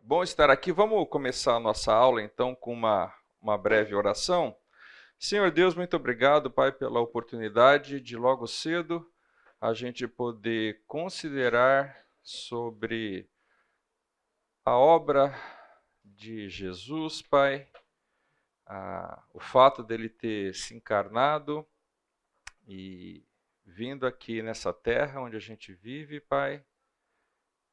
Bom estar aqui. Vamos começar a nossa aula, então, com uma breve oração. Senhor Deus, muito obrigado, Pai, pela oportunidade de logo cedo a gente poder considerar sobre a obra de Jesus, Pai, o fato dele ter se encarnado e vindo aqui nessa terra onde a gente vive, Pai,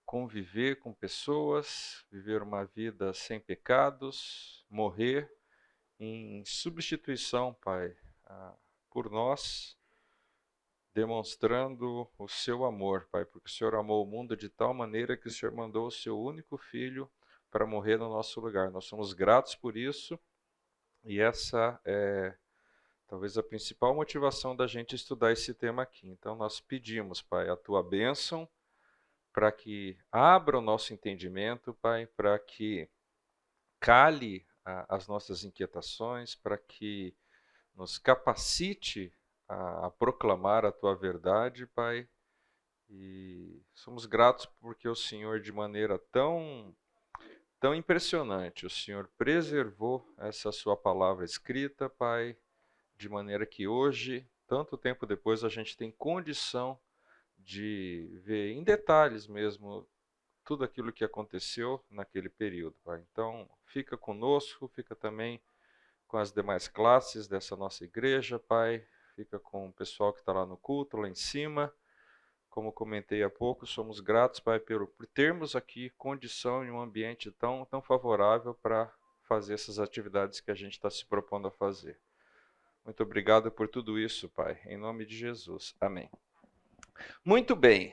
conviver com pessoas, viver uma vida sem pecados, morrer em substituição, Pai, por nós, demonstrando o seu amor, Pai, porque o Senhor amou o mundo de tal maneira que o Senhor mandou o seu único filho para morrer no nosso lugar. Nós somos gratos por isso e essa é talvez a principal motivação da gente estudar esse tema aqui. Então nós pedimos, Pai, a tua bênção para que abra o nosso entendimento, Pai, para que cale as nossas inquietações, para que nos capacite a proclamar a tua verdade, Pai. E somos gratos porque o Senhor, de maneira tão impressionante, o Senhor preservou essa sua palavra escrita, Pai, de maneira que hoje, tanto tempo depois, a gente tem condição de ver em detalhes mesmo tudo aquilo que aconteceu naquele período, Pai. Então, fica conosco, fica também com as demais classes dessa nossa igreja, Pai. Fica com o pessoal que está lá no culto, lá em cima. Como comentei há pouco, somos gratos, Pai, por termos aqui condição em um ambiente tão favorável para fazer essas atividades que a gente está se propondo a fazer. Muito obrigado por tudo isso, Pai. Em nome de Jesus. Amém. Muito bem,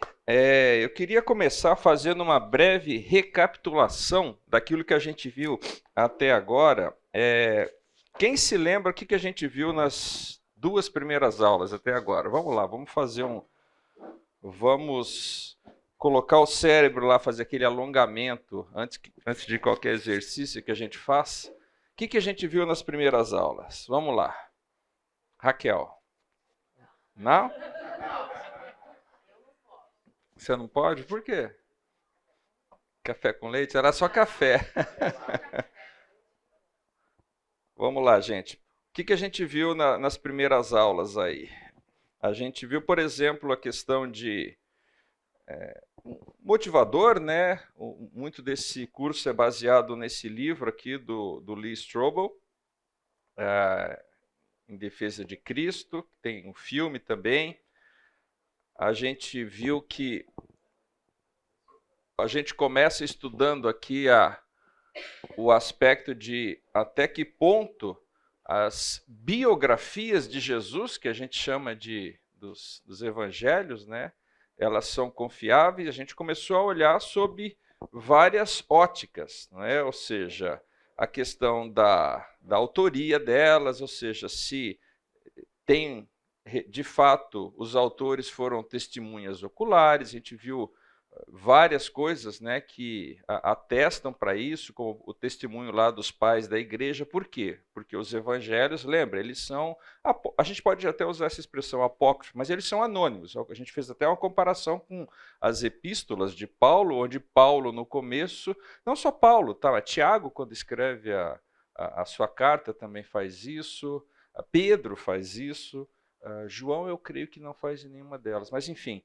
eu queria começar fazendo uma breve recapitulação daquilo que a gente viu até agora. Quem se lembra o que a gente viu nas duas primeiras aulas até agora? Vamos lá, vamos colocar o cérebro lá, fazer aquele alongamento antes de qualquer exercício que a gente faz. O que a gente viu nas primeiras aulas? Vamos lá. Raquel. Não? Você não pode? Por quê? Café com leite? Era só café. Vamos lá, gente. O que a gente viu nas primeiras aulas aí? A gente viu, por exemplo, a questão de motivador, né? Muito desse curso é baseado nesse livro aqui do Lee Strobel, Em Defesa de Cristo. Tem um filme também. A gente viu que a gente começa estudando aqui o aspecto de até que ponto as biografias de Jesus, que a gente chama dos evangelhos, né, elas são confiáveis. A gente começou a olhar sob várias óticas, não é? Ou seja, a questão da autoria delas, ou seja, se tem, de fato, os autores foram testemunhas oculares. A gente viu várias coisas, né, que atestam para isso, como o testemunho lá dos pais da igreja. Por quê? Porque os evangelhos, lembra, eles são, a gente pode até usar essa expressão apócrifo, mas eles são anônimos. A gente fez até uma comparação com as epístolas de Paulo, onde Paulo, no começo, não só Paulo, tá? Tiago, quando escreve a sua carta, também faz isso, Pedro faz isso, João, eu creio que não faz nenhuma delas, mas enfim,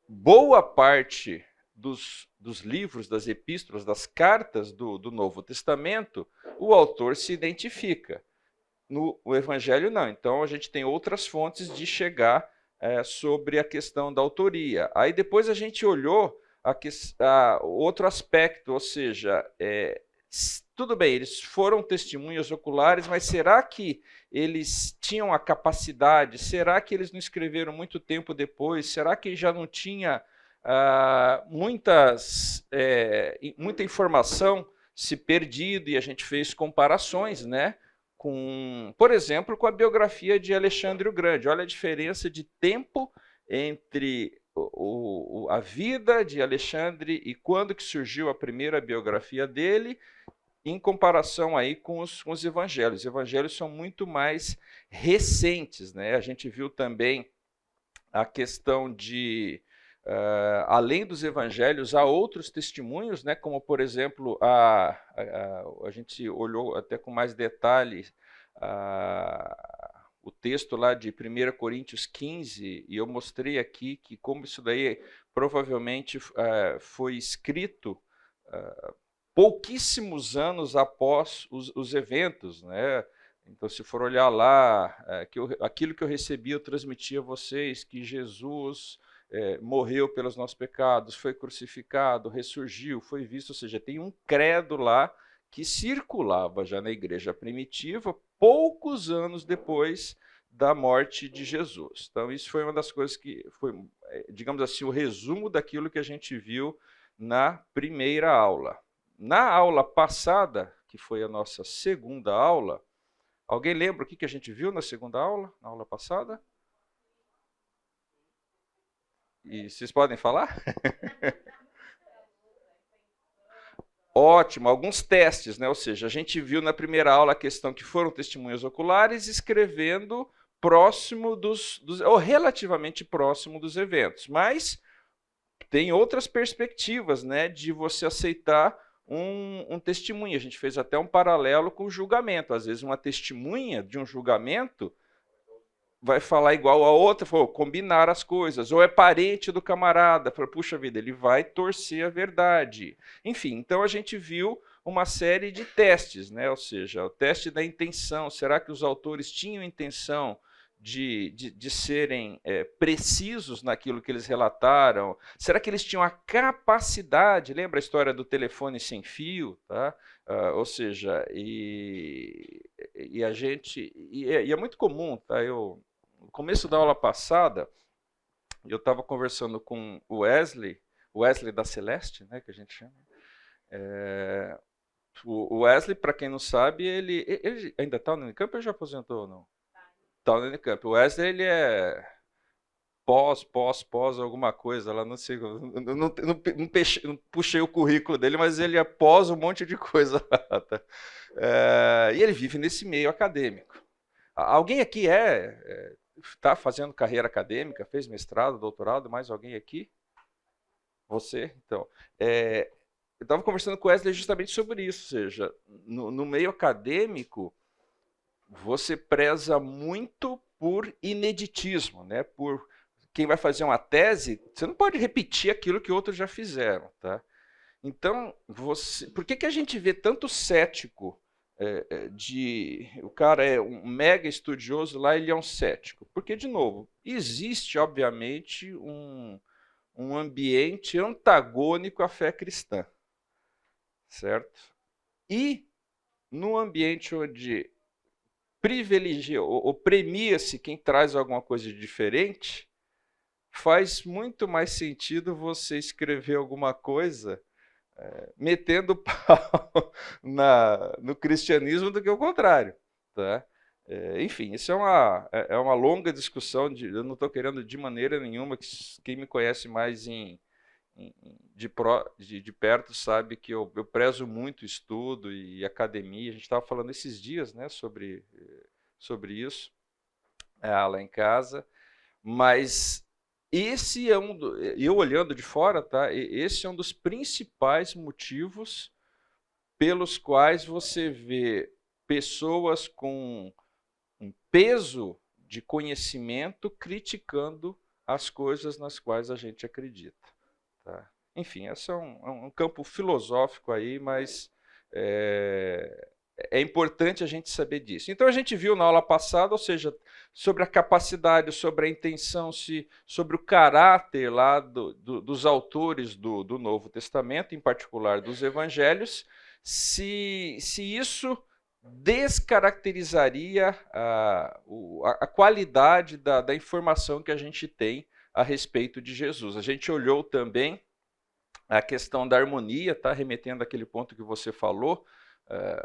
boa parte dos livros, das epístolas, das cartas do Novo Testamento, o autor se identifica. No Evangelho, não. Então, a gente tem outras fontes de chegar sobre a questão da autoria. Aí, depois, a gente olhou outro aspecto, ou seja, tudo bem, eles foram testemunhas oculares, mas será que eles tinham a capacidade? Será que eles não escreveram muito tempo depois? Será que já não tinha muita informação se perdido? E a gente fez comparações, né, por exemplo, com a biografia de Alexandre o Grande. Olha a diferença de tempo entre a vida de Alexandre e quando que surgiu a primeira biografia dele, em comparação aí com os evangelhos. Os evangelhos são muito mais recentes, né? A gente viu também a questão além dos evangelhos, há outros testemunhos, né, como, por exemplo, a gente olhou até com mais detalhe o texto lá de 1 Coríntios 15, e eu mostrei aqui que como isso daí provavelmente foi escrito pouquíssimos anos após os eventos, né? Então, se for olhar lá, aquilo que eu recebi, eu transmiti a vocês, que Jesus morreu pelos nossos pecados, foi crucificado, ressurgiu, foi visto, ou seja, tem um credo lá que circulava já na igreja primitiva, poucos anos depois da morte de Jesus. Então, isso foi uma das coisas que foi, digamos assim, o resumo daquilo que a gente viu na primeira aula. Na aula passada, que foi a nossa segunda aula, alguém lembra o que a gente viu na segunda aula, na aula passada? E vocês podem falar? Ótimo, alguns testes, né? Ou seja, a gente viu na primeira aula a questão que foram testemunhas oculares escrevendo próximo ou relativamente próximo dos eventos. Mas tem outras perspectivas, né, de você aceitar um testemunho. A gente fez até um paralelo com o julgamento. Às vezes uma testemunha de um julgamento vai falar igual a outra, falou, combinar as coisas, ou é parente do camarada, fala, puxa vida, ele vai torcer a verdade. Enfim, então a gente viu uma série de testes, né? Ou seja, o teste da intenção, será que os autores tinham intenção de serem precisos naquilo que eles relataram? Será que eles tinham a capacidade, lembra a história do telefone sem fio, tá? Ou seja, e a gente, e é muito comum, tá? No começo da aula passada, eu estava conversando com o Wesley da Celeste, né, que a gente chama. O Wesley, para quem não sabe, ele ainda está no Unicamp ou já aposentou ou não? Está no Unicamp. O Wesley, ele é pós alguma coisa lá, não sei, não puxei o currículo dele, mas ele é pós um monte de coisa lá, tá? E ele vive nesse meio acadêmico. Alguém aqui está fazendo carreira acadêmica, fez mestrado, doutorado, mais alguém aqui? Você? Então, eu estava conversando com o Wesley justamente sobre isso, ou seja, no meio acadêmico, você preza muito por ineditismo, né? Por quem vai fazer uma tese, você não pode repetir aquilo que outros já fizeram, tá? Então, por que a gente vê tanto cético o cara é um mega estudioso lá, ele é um cético? Porque, de novo, existe, obviamente, um ambiente antagônico à fé cristã, certo? E no ambiente onde privilegia ou premia-se quem traz alguma coisa de diferente, faz muito mais sentido você escrever alguma coisa metendo pau no cristianismo do que o contrário, tá? Enfim, isso é uma longa discussão, eu não estou querendo de maneira nenhuma, que quem me conhece mais de perto sabe que eu prezo muito estudo e academia. A gente estava falando esses dias, né, sobre isso lá em casa, mas esse é eu olhando de fora, tá? Esse é um dos principais motivos pelos quais você vê pessoas com um peso de conhecimento criticando as coisas nas quais a gente acredita, tá? Enfim, esse é um campo filosófico aí, mas é importante a gente saber disso. Então a gente viu na aula passada, ou seja, sobre a capacidade, sobre a intenção, sobre o caráter lá dos autores do Novo Testamento, em particular dos Evangelhos, se isso descaracterizaria a qualidade da informação que a gente tem a respeito de Jesus. A gente olhou também a questão da harmonia, tá? Remetendo àquele ponto que você falou.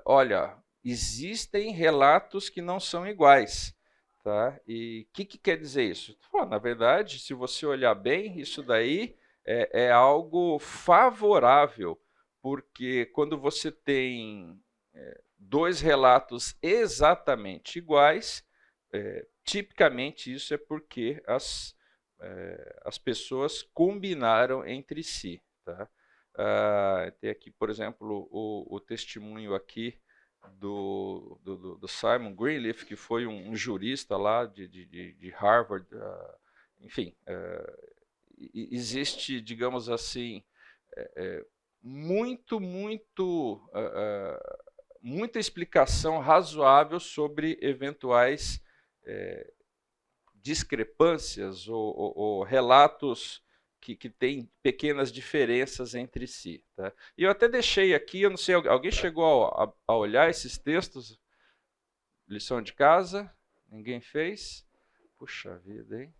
Olha, existem relatos que não são iguais, tá? E o que quer dizer isso? Na verdade, se você olhar bem, isso daí é algo favorável, porque quando você tem dois relatos exatamente iguais, tipicamente isso é porque as pessoas combinaram entre si. Tá? Tem aqui, por exemplo, o testemunho aqui do Simon Greenleaf, que foi um jurista lá de Harvard. Enfim, existe, digamos assim, muita explicação razoável sobre eventuais discrepâncias ou relatos que têm pequenas diferenças entre si. Tá? E eu até deixei aqui, eu não sei, alguém chegou a olhar esses textos? Lição de casa? Ninguém fez? Puxa vida, hein?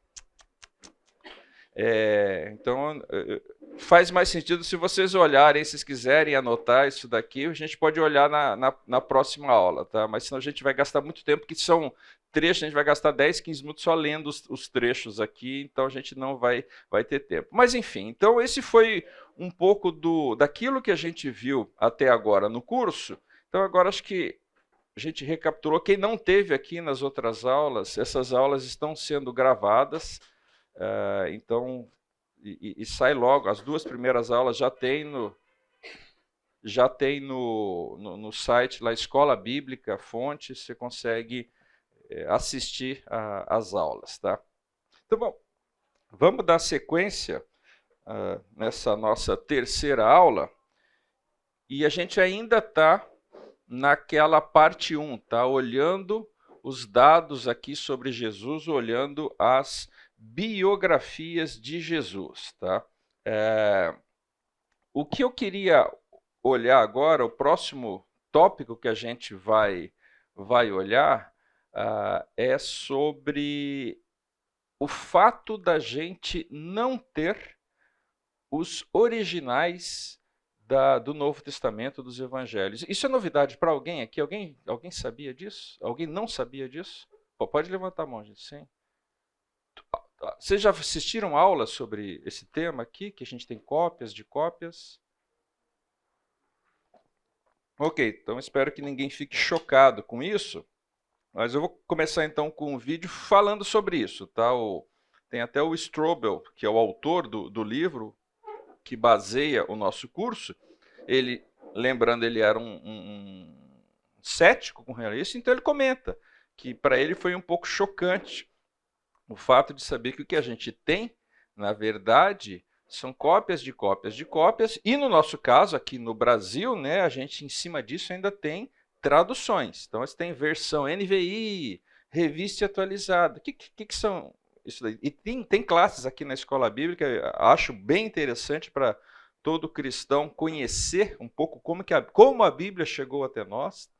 Então, faz mais sentido se vocês olharem, se vocês quiserem anotar isso daqui, a gente pode olhar na próxima aula, tá? Mas senão a gente vai gastar muito tempo, porque são trechos, a gente vai gastar 10, 15 minutos só lendo os trechos aqui, então a gente não vai ter tempo. Mas enfim, então esse foi um pouco daquilo que a gente viu até agora no curso. Então agora acho que a gente recapitulou. Quem não teve aqui nas outras aulas, essas aulas estão sendo gravadas, então, e sai logo, as 2 primeiras aulas já tem no site lá, Escola Bíblica, fonte, você consegue assistir às aulas. Tá? Então, bom, vamos dar sequência nessa nossa terceira aula, e a gente ainda está naquela parte 1, tá? Olhando os dados aqui sobre Jesus, olhando as biografias de Jesus. Tá? O que eu queria olhar agora, o próximo tópico que a gente vai olhar, é sobre o fato da gente não ter os originais do Novo Testamento, dos Evangelhos. Isso é novidade para alguém aqui? Alguém sabia disso? Alguém não sabia disso? Pode levantar a mão, gente. Sim. Vocês já assistiram aulas sobre esse tema aqui, que a gente tem cópias de cópias? Ok, então espero que ninguém fique chocado com isso, mas eu vou começar então com um vídeo falando sobre isso. Tá? Tem até o Strobel, que é o autor do livro que baseia o nosso curso. Ele, lembrando, ele era um cético com relação a isso, então ele comenta que para ele foi um pouco chocante o fato de saber que o que a gente tem, na verdade, são cópias de cópias de cópias, e no nosso caso, aqui no Brasil, né, a gente em cima disso ainda tem traduções. Então, você tem versão NVI, revista atualizada. O que são isso daí? E tem classes aqui na Escola Bíblica, acho bem interessante para todo cristão conhecer um pouco como a Bíblia chegou até nós.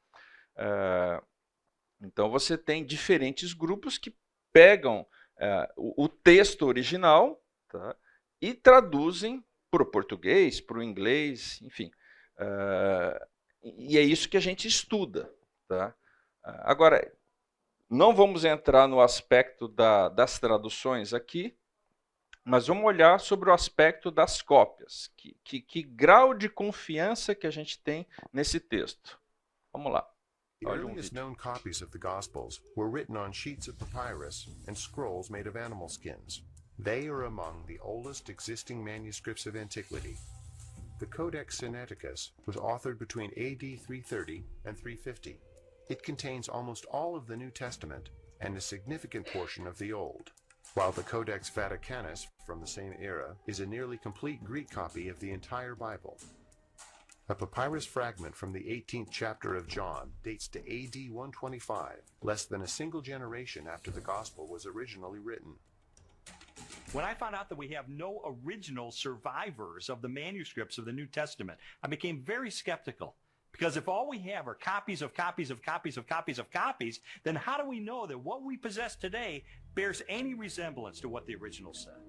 Então, você tem diferentes grupos que pegam o texto original, tá, e traduzem para o português, para o inglês, enfim. E é isso que a gente estuda. Tá? Agora, não vamos entrar no aspecto das traduções aqui, mas vamos olhar sobre o aspecto das cópias. Que grau de confiança que a gente tem nesse texto. Vamos lá. The earliest known copies of the Gospels were written on sheets of papyrus and scrolls made of animal skins. They are among the oldest existing manuscripts of antiquity. The Codex Sinaiticus was authored between AD 330 and 350. It contains almost all of the New Testament and a significant portion of the Old, while the Codex Vaticanus from the same era is a nearly complete Greek copy of the entire Bible. A papyrus fragment from the 18th chapter of John dates to AD 125, less than a single generation after the Gospel was originally written. When I found out that we have no original survivors of the manuscripts of the New Testament, I became very skeptical. Because if all we have are copies of copies of copies of copies of copies, then how do we know that what we possess today bears any resemblance to what the original said?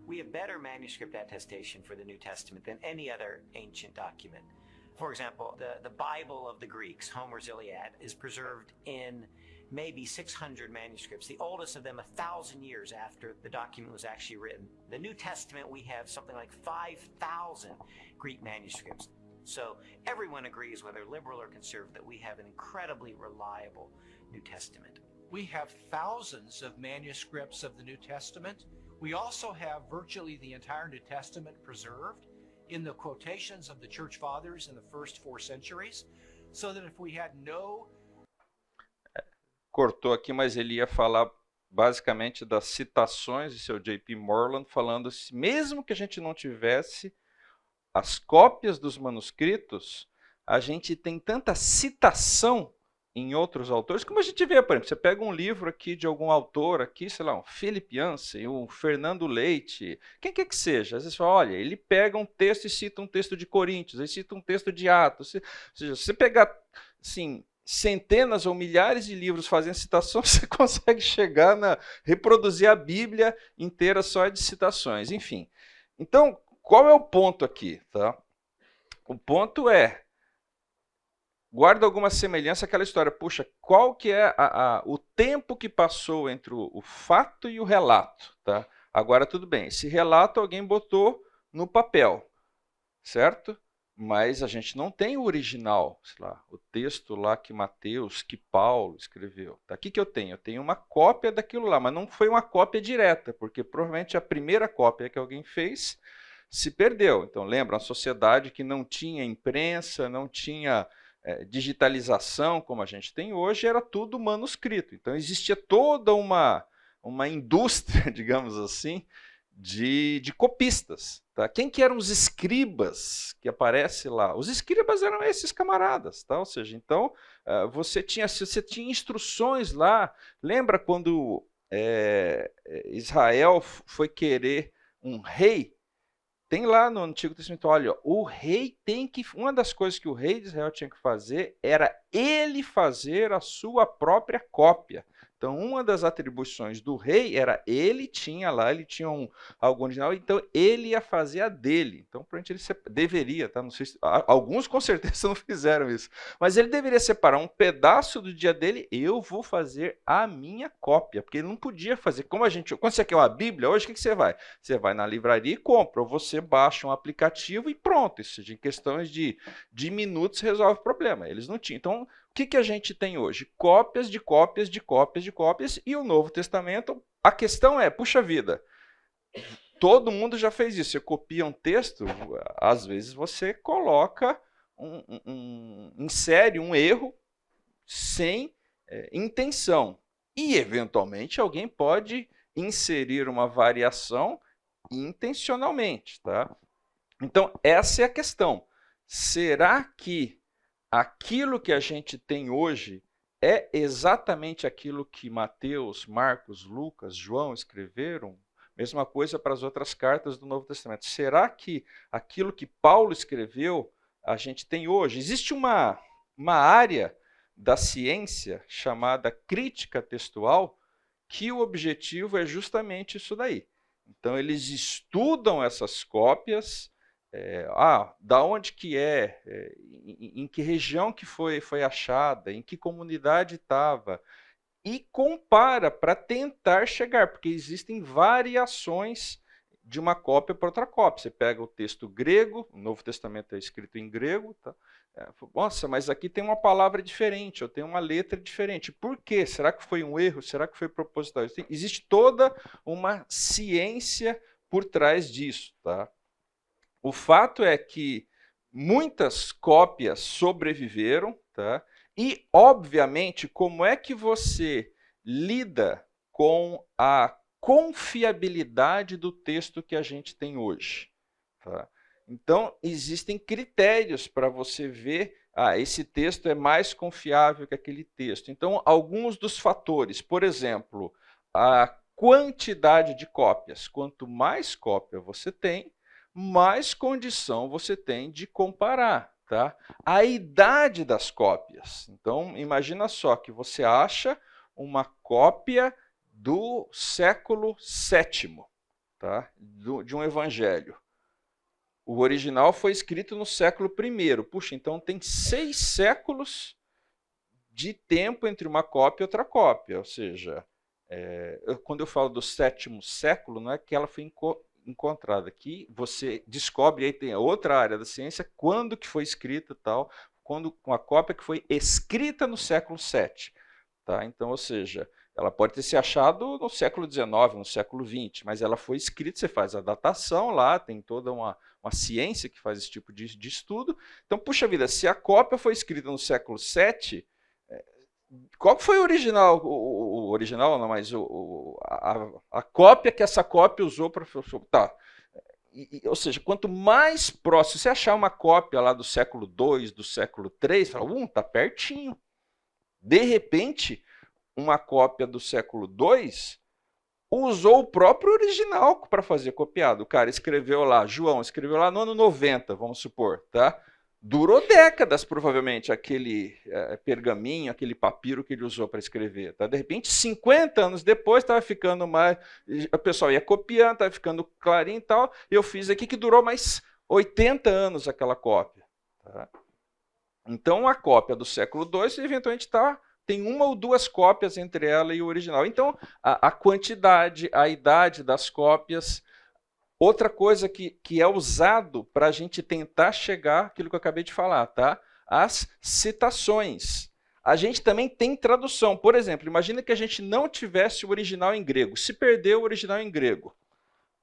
We have better manuscript attestation for the New Testament than any other ancient document. For example, the Bible of the Greeks, Homer's Iliad, is preserved in maybe 600 manuscripts, the oldest of them 1,000 years after the document was actually written. The New Testament, we have something like 5,000 Greek manuscripts. So everyone agrees, whether liberal or conservative, that we have an incredibly reliable New Testament. We have thousands of manuscripts of the New Testament. We also have virtually the entire New Testament preserved in the quotations of the church fathers in the first 4 centuries, so that if we had no... Cortou aqui, mas ele ia falar basicamente das citações de seu J.P. Moreland, falando que mesmo que a gente não tivesse as cópias dos manuscritos, a gente tem tanta citação em outros autores, como a gente vê, por exemplo, você pega um livro aqui de algum autor aqui, sei lá, um Philip Yancey, um Fernando Leite, quem quer que seja, às vezes fala, olha, ele pega um texto e cita um texto de Coríntios, ele cita um texto de Atos, ou seja, se você pegar, assim, centenas ou milhares de livros fazendo citações, você consegue chegar reproduzir a Bíblia inteira só de citações, enfim. Então, qual é o ponto aqui? Tá? O ponto é, guarda alguma semelhança àquela história. Puxa, qual que é o tempo que passou entre o fato e o relato? Tá? Agora, tudo bem, esse relato alguém botou no papel, certo? Mas a gente não tem o original, sei lá, o texto lá que Mateus, que Paulo escreveu. Tá? O que eu tenho? Eu tenho uma cópia daquilo lá, mas não foi uma cópia direta, porque provavelmente a primeira cópia que alguém fez se perdeu. Então, lembra, uma sociedade que não tinha imprensa, não tinha digitalização como a gente tem hoje, era tudo manuscrito. Então, existia toda uma indústria, digamos assim, de copistas. Tá? Quem que eram os escribas que aparece lá? Os escribas eram esses camaradas. Tá? Ou seja, então, você tinha instruções lá. Lembra quando Israel foi querer um rei? Tem lá no Antigo Testamento, olha, o rei tem que... Uma das coisas que o rei de Israel tinha que fazer era ele fazer a sua própria cópia. Então, uma das atribuições do rei era ele tinha algo original, então ele ia fazer a dele. Então, provavelmente ele deveria, tá? Não sei se, alguns com certeza não fizeram isso, mas ele deveria separar um pedaço do dia dele, eu vou fazer a minha cópia, porque ele não podia fazer. Quando você quer uma Bíblia hoje, o que você vai? Você vai na livraria e compra, ou você baixa um aplicativo e pronto. Isso, em questões de minutos resolve o problema. Eles não tinham. Então, o que a gente tem hoje? Cópias de cópias de cópias de cópias, e o Novo Testamento, a questão é, puxa vida, todo mundo já fez isso, você copia um texto, às vezes você coloca, insere um erro sem intenção, e eventualmente alguém pode inserir uma variação intencionalmente. Tá? Então, essa é a questão. Será que aquilo que a gente tem hoje é exatamente aquilo que Mateus, Marcos, Lucas, João escreveram? Mesma coisa para as outras cartas do Novo Testamento. Será que aquilo que Paulo escreveu a gente tem hoje? Existe uma área da ciência chamada crítica textual que o objetivo é justamente isso daí. Então, eles estudam essas cópias, da onde que em que região que foi achada, em que comunidade estava, e compara para tentar chegar, porque existem variações de uma cópia para outra cópia. Você pega o texto grego, o Novo Testamento é escrito em grego, tá? Nossa, mas aqui tem uma palavra diferente, eu tenho uma letra diferente. Por quê? Será que foi um erro? Será que foi proposital? Existe toda uma ciência por trás disso. Tá? O fato é que muitas cópias sobreviveram, tá? E, obviamente, como é que você lida com a confiabilidade do texto que a gente tem hoje? Tá? Então, existem critérios para você ver, esse texto é mais confiável que aquele texto. Então, alguns dos fatores, por exemplo, a quantidade de cópias. Quanto mais cópia você tem, mais condição você tem de comparar. Tá? A idade das cópias. Então, imagina só que você acha uma cópia do século VII, tá? De um evangelho. O original foi escrito no século I. Puxa, então tem 6 séculos de tempo entre uma cópia e outra cópia. Ou seja, quando eu falo do 7º século, não é que ela foi encontrada aqui, você descobre, aí tem outra área da ciência, quando que foi escrita tal, com a cópia que foi escrita no século VII. Tá? Então, ou seja, Ela pode ter se achado no século XIX, no século XX, mas ela foi escrita, você faz a datação lá, tem toda uma ciência que faz esse tipo de estudo. Então, puxa vida, se a cópia foi escrita no século VII, qual foi o original? O original não, mas a cópia que essa cópia usou para... Tá. Ou seja, quanto mais próximo, se você achar uma cópia lá do século II, do século III, você fala, tá pertinho. De repente, uma cópia do século II usou o próprio original para fazer copiado. O cara escreveu lá, João escreveu lá no ano 90, vamos supor, tá? Durou décadas, provavelmente, aquele pergaminho, aquele papiro que ele usou para escrever. Tá? De repente, 50 anos depois, estava ficando mais... O pessoal ia copiando, estava ficando clarinho e tal. Eu fiz aqui que durou mais 80 anos aquela cópia. Tá? Então, a cópia do século II, eventualmente, tem uma ou duas cópias entre ela e o original. Então, a quantidade, a idade das cópias... Outra coisa que é usado para a gente tentar chegar àquilo que eu acabei de falar, tá? As citações. A gente também tem tradução. Por exemplo, imagina que a gente não tivesse o original em grego. Se perdeu o original em grego,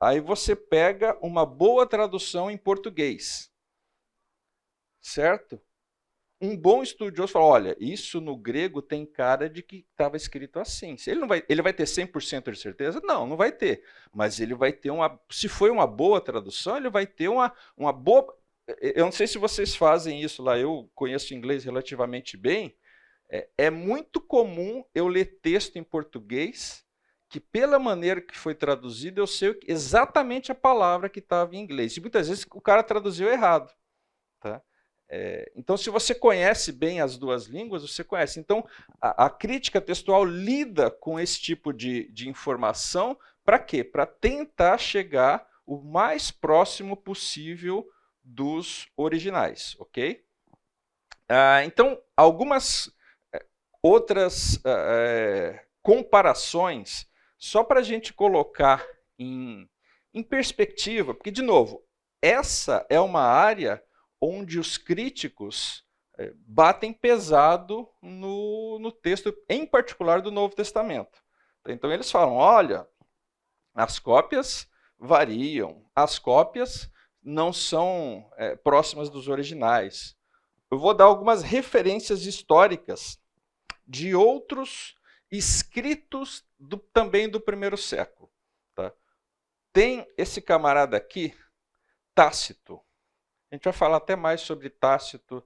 aí você pega uma boa tradução em português. Certo? Um bom estudioso fala, olha, isso no grego tem cara de que estava escrito assim. Ele vai ter 100% de certeza? Não, não vai ter. Mas ele vai ter se foi uma boa tradução, ele vai ter uma boa... Eu não sei se vocês fazem isso lá, eu conheço inglês relativamente bem. É muito comum eu ler texto em português que, pela maneira que foi traduzido, eu sei exatamente a palavra que estava em inglês. E muitas vezes o cara traduziu errado. Tá? Então, se você conhece bem as duas línguas, você conhece. Então, a crítica textual lida com esse tipo de informação para quê? Para tentar chegar o mais próximo possível dos originais, ok? Então, algumas outras comparações, só para a gente colocar em perspectiva, porque, de novo, essa é uma área onde os críticos batem pesado no texto, em particular do Novo Testamento. Então eles falam, olha, as cópias variam, as cópias não são próximas dos originais. Eu vou dar algumas referências históricas de outros escritos também do primeiro século. Tá? Tem esse camarada aqui, Tácito. A gente vai falar até mais sobre Tácito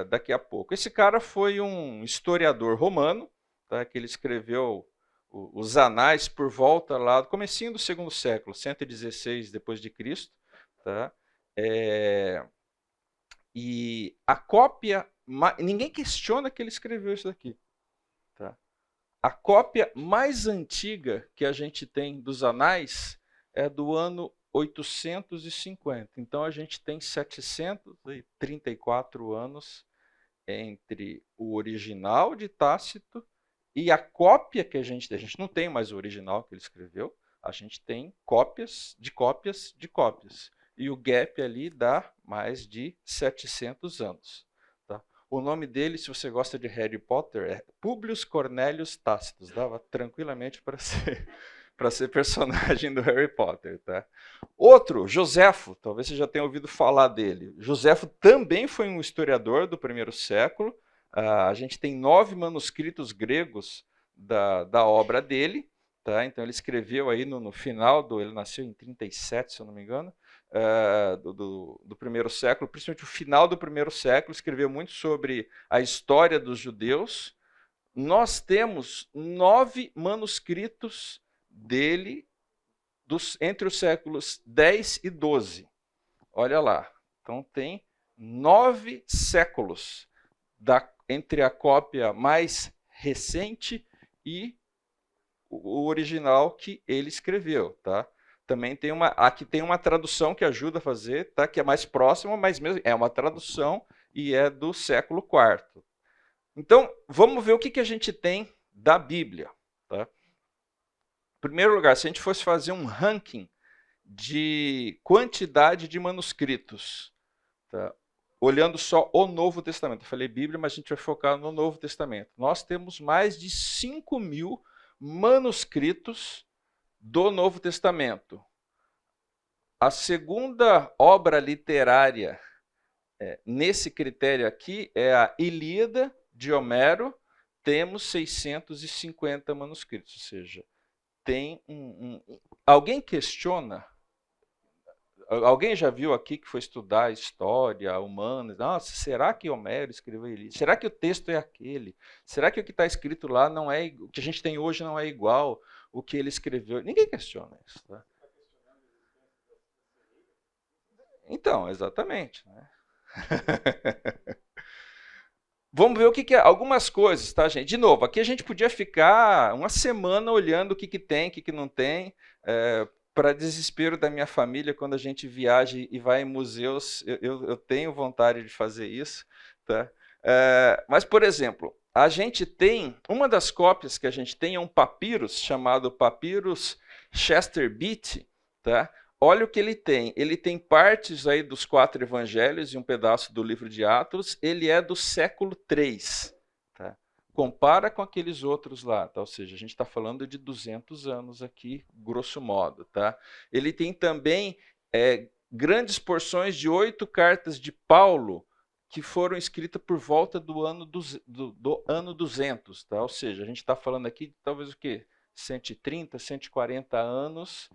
daqui a pouco. Esse cara foi um historiador romano, tá, que ele escreveu os anais por volta lá do comecinho do segundo século, 116 depois de Cristo. Tá? E a cópia... Ninguém questiona que ele escreveu isso daqui. Tá? A cópia mais antiga que a gente tem dos anais é do ano 850. Então, a gente tem 734 anos entre o original de Tácito e a cópia que a gente tem. A gente não tem mais o original que ele escreveu, a gente tem cópias de cópias de cópias. E o gap ali dá mais de 700 anos. Tá? O nome dele, se você gosta de Harry Potter, é Publius Cornelius Tácito. Dava tranquilamente para ser personagem do Harry Potter. Tá? Outro, Joséfo, talvez você já tenha ouvido falar dele. Joséfo também foi um historiador do primeiro século. A gente tem 9 manuscritos gregos da obra dele. Tá? Então ele escreveu aí no final, ele nasceu em 37, se eu não me engano, do primeiro século, principalmente o final do primeiro século, escreveu muito sobre a história dos judeus. Nós temos 9 manuscritos dele entre os séculos 10 e 12. Olha lá. Então tem 9 séculos entre a cópia mais recente e o original que ele escreveu. Tá? Também aqui tem uma tradução que ajuda a fazer, tá? Que é mais próxima, mas mesmo é uma tradução e é do século IV. Então, vamos ver o que a gente tem da Bíblia. Tá? Em primeiro lugar, se a gente fosse fazer um ranking de quantidade de manuscritos, tá? Olhando só o Novo Testamento. Eu falei Bíblia, mas a gente vai focar no Novo Testamento. Nós temos mais de 5.000 manuscritos do Novo Testamento. A segunda obra literária nesse critério aqui é a Ilíada, de Homero. Temos 650 manuscritos, ou seja, tem Alguém questiona? Alguém já viu aqui que foi estudar história humana? Nossa, será que Homero escreveu Ilíada? Será que o texto é aquele? Será que o que está escrito lá não é o que a gente tem hoje não é igual o que ele escreveu? Ninguém questiona isso, tá? Então, exatamente, né? Vamos ver o que é. Algumas coisas, tá, gente? De novo, aqui a gente podia ficar uma semana olhando o que tem, o que não tem. Para desespero da minha família, quando a gente viaja e vai em museus, eu tenho vontade de fazer isso. Tá? Mas, por exemplo, a gente tem, uma das cópias que a gente tem é um papyrus chamado Papyrus Chester Beatty, tá? Olha o que ele tem. Ele tem partes aí dos 4 evangelhos e um pedaço do livro de Atos. Ele é do século III. Tá? Compara com aqueles outros lá. Tá? Ou seja, a gente está falando de 200 anos aqui, grosso modo. Tá? Ele tem também grandes porções de 8 cartas de Paulo que foram escritas por volta do ano 200. Tá? Ou seja, a gente está falando aqui de talvez o quê? 130, 140 anos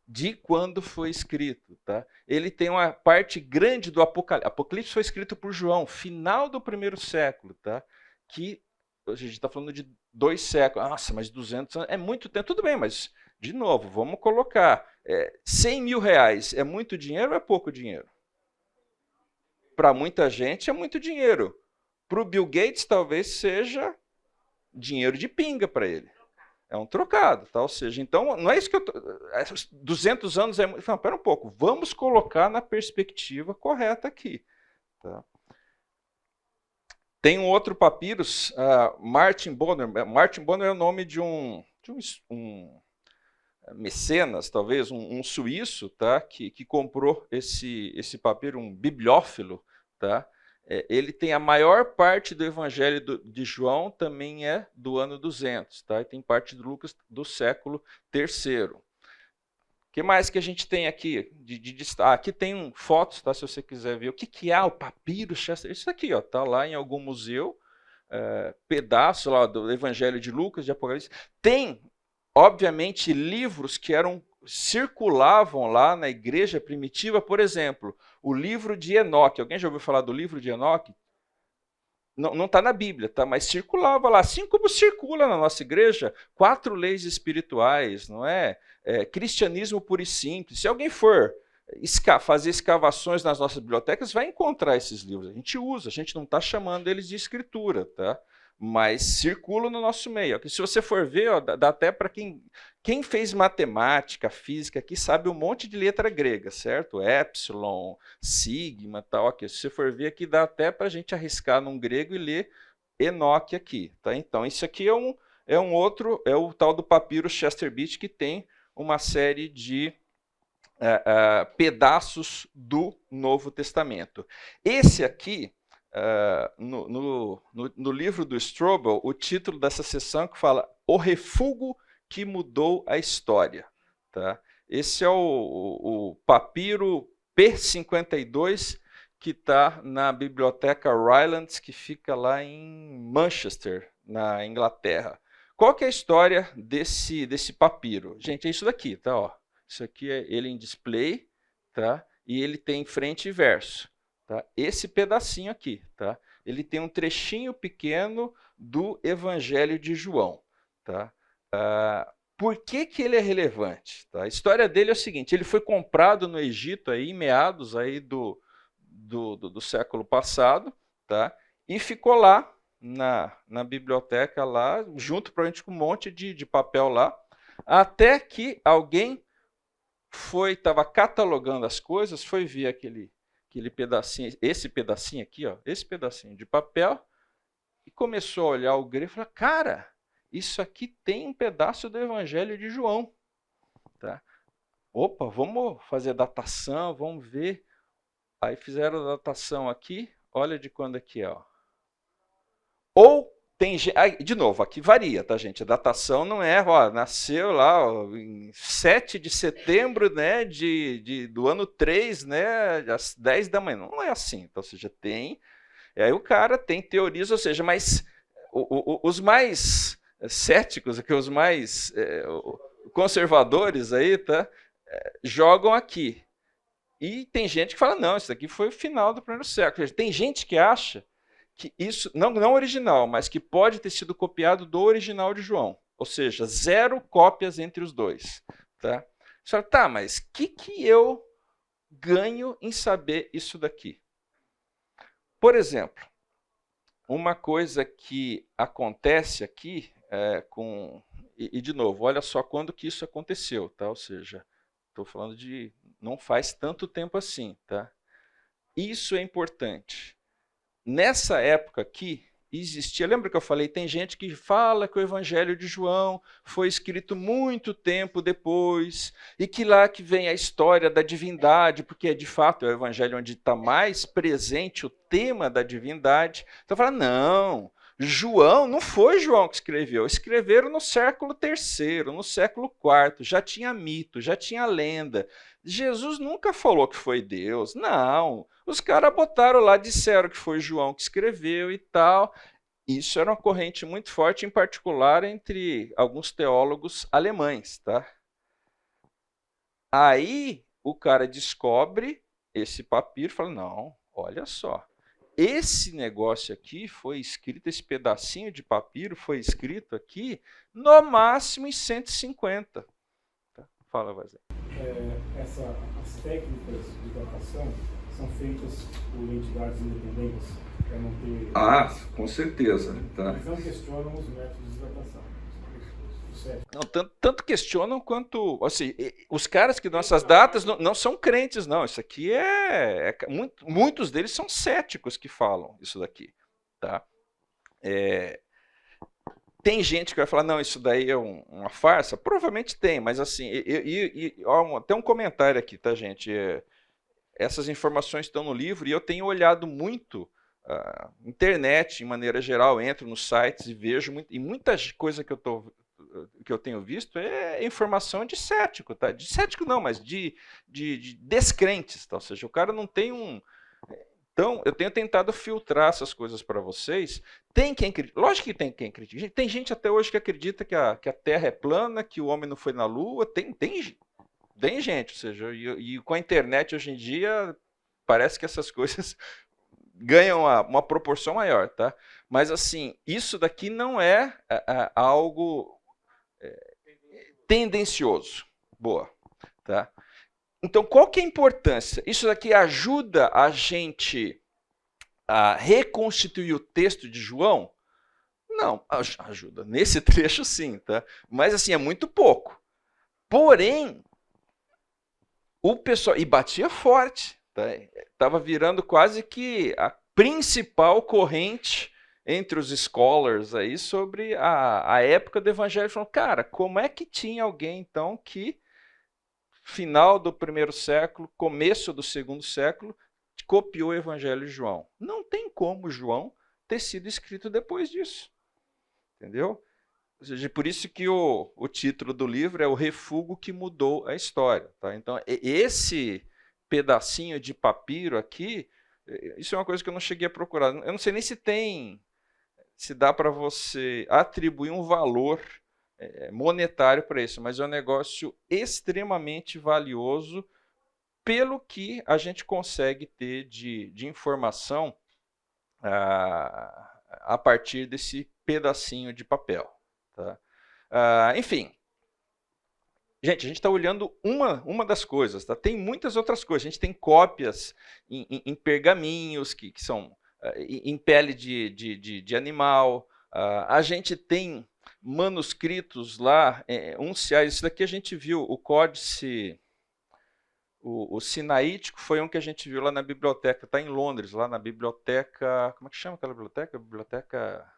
de quando foi escrito. Tá? Ele tem uma parte grande do Apocalipse. Apocalipse foi escrito por João, final do 1º século, tá? Que a gente está falando de 2 séculos. Nossa, mas 200 anos é muito tempo. Tudo bem, mas, de novo, vamos colocar. 100 mil reais é muito dinheiro ou é pouco dinheiro? Para muita gente é muito dinheiro. Para o Bill Gates, talvez seja dinheiro de pinga para ele. É um trocado, tá? Ou seja, então, não é isso que eu... 200 anos é... Não, pera um pouco, vamos colocar na perspectiva correta aqui. Tá? Tem um outro papyrus, Martin Bonner. Martin Bonner é o nome de um mecenas, talvez, um suíço, tá? que comprou esse papiro, um bibliófilo, tá? Ele tem a maior parte do Evangelho de João, também é do ano 200, tá? E tem parte de Lucas do século III. O que mais que a gente tem aqui? Aqui tem fotos, tá? Se você quiser ver. O que é o papiro Chester? Isso aqui, ó, tá lá em algum museu, pedaço lá do Evangelho de Lucas, de Apocalipse. Tem, obviamente, livros que circulavam lá na igreja primitiva, por exemplo, o livro de Enoque. Alguém já ouviu falar do livro de Enoque? Não está na Bíblia, tá? Mas circulava lá, assim como circula na nossa igreja, 4 leis espirituais, não é? Cristianismo puro e simples. Se alguém for fazer escavações nas nossas bibliotecas, vai encontrar esses livros. A gente usa, a gente não está chamando eles de escritura, tá? Mas circulam no nosso meio. Se você for ver, ó, dá até para quem fez matemática, física, aqui sabe um monte de letra grega, certo? Epsilon, sigma, tal. Aqui. Se você for ver aqui, dá até para a gente arriscar num grego e ler Enoque aqui. Tá? Então, isso aqui é o tal do papiro Chester Beatty, que tem uma série de pedaços do Novo Testamento. Esse aqui, no livro do Strobel, o título dessa sessão que fala O Refúgio que Mudou a História. Tá? Esse é o papiro P52, que está na biblioteca Rylands, que fica lá em Manchester, na Inglaterra. Qual que é a história desse papiro? Gente, é isso daqui, tá? Ó. Isso aqui é ele em display, tá? E ele tem frente e verso. Tá? Esse pedacinho aqui, tá? Ele tem um trechinho pequeno do Evangelho de João. Tá? Por que ele é relevante? Tá? A história dele é o seguinte: ele foi comprado no Egito aí, em meados aí do século passado, tá? E ficou lá na biblioteca, lá, junto provavelmente com um monte de papel lá, até que alguém estava catalogando as coisas, foi ver aquele pedacinho, esse pedacinho aqui, ó, esse pedacinho de papel, e começou a olhar o grego e falou: cara, isso aqui tem um pedaço do Evangelho de João. Tá? Opa, vamos fazer datação, vamos ver. Aí fizeram a datação aqui, olha de quando aqui é. Ó. Ou De novo, aqui varia, tá, gente? A datação não é, ó, nasceu lá ó, em 7 de setembro, né, do ano 3, né, às 10 da manhã. Não é assim, então, ou seja, tem... E aí o cara tem teorias, ou seja, mas os mais céticos, os mais conservadores aí, tá, jogam aqui. E tem gente que fala, não, isso aqui foi o final do primeiro século. Tem gente que acha que isso, não original, mas que pode ter sido copiado do original de João. Ou seja, 0 cópias entre os dois. Tá? Você fala, tá, mas o que eu ganho em saber isso daqui? Por exemplo, uma coisa que acontece aqui e de novo, olha só quando que isso aconteceu, tá? Ou seja, estou falando de não faz tanto tempo assim, tá? Isso é importante. Nessa época aqui, existia, lembra que eu falei, tem gente que fala que o Evangelho de João foi escrito muito tempo depois, e que lá que vem a história da divindade, porque de fato é o Evangelho onde está mais presente o tema da divindade. Então fala, não, João, não foi João que escreveu, escreveram no século III, no século IV, já tinha mito, já tinha lenda. Jesus nunca falou que foi Deus, não. Os caras botaram lá, disseram que foi João que escreveu e tal. Isso era uma corrente muito forte, em particular entre alguns teólogos alemães. Tá? Aí o cara descobre esse papiro e fala, não, olha só, esse negócio aqui foi escrito, esse pedacinho de papiro foi escrito aqui no máximo em 150. Tá? Fala, Vazé. As técnicas de datação são feitas por entidades independentes para não ter... Ah, com certeza. Tá. Eles não questionam os métodos de datação. Não, tanto questionam quanto... Assim, os caras que dão essas datas não são crentes, não. Isso aqui muitos deles são céticos que falam isso daqui. Tá? Tem gente que vai falar, não, isso daí é uma farsa? Provavelmente tem, mas assim, tem um comentário aqui, tá, gente? Essas informações estão no livro e eu tenho olhado muito internet, de maneira geral, entro nos sites e vejo, e muita coisa que eu tenho visto é informação de cético, tá? De cético não, mas de descrentes, tá? Ou seja, o cara não tem Então, eu tenho tentado filtrar essas coisas para vocês. Tem quem acredita, lógico que tem quem acredita. Tem gente até hoje que acredita que a Terra é plana, que o homem não foi na Lua. Tem gente, ou seja, e com a internet hoje em dia, parece que essas coisas ganham uma proporção maior, tá? Mas assim, isso daqui não é algo tendencioso. Boa, tá? Então, qual que é a importância? Isso daqui ajuda a gente a reconstituir o texto de João? Não, ajuda. Nesse trecho, sim, tá? Mas, assim, é muito pouco. Porém, o pessoal... E batia forte, tá? Estava virando quase que a principal corrente entre os scholars aí sobre a época do Evangelho. Falando, cara, como é que tinha alguém, então, que... final do primeiro século, começo do segundo século, copiou o Evangelho de João. Não tem como João ter sido escrito depois disso. Entendeu? Ou seja, por isso que o título do livro é O Refúgio que Mudou a História. Tá? Então, esse pedacinho de papiro aqui, isso é uma coisa que eu não cheguei a procurar. Eu não sei nem se dá para você atribuir um valor monetário para isso, mas é um negócio extremamente valioso pelo que a gente consegue ter de informação a partir desse pedacinho de papel. Tá? Enfim, gente, a gente está olhando uma das coisas. Tá? Tem muitas outras coisas. A gente tem cópias em pergaminhos que são em pele de animal. A gente tem manuscritos lá, unciais. Isso daqui a gente viu, o códice, o sinaítico foi um que a gente viu lá na biblioteca, está em Londres, lá na biblioteca, como é que chama aquela biblioteca? Biblioteca,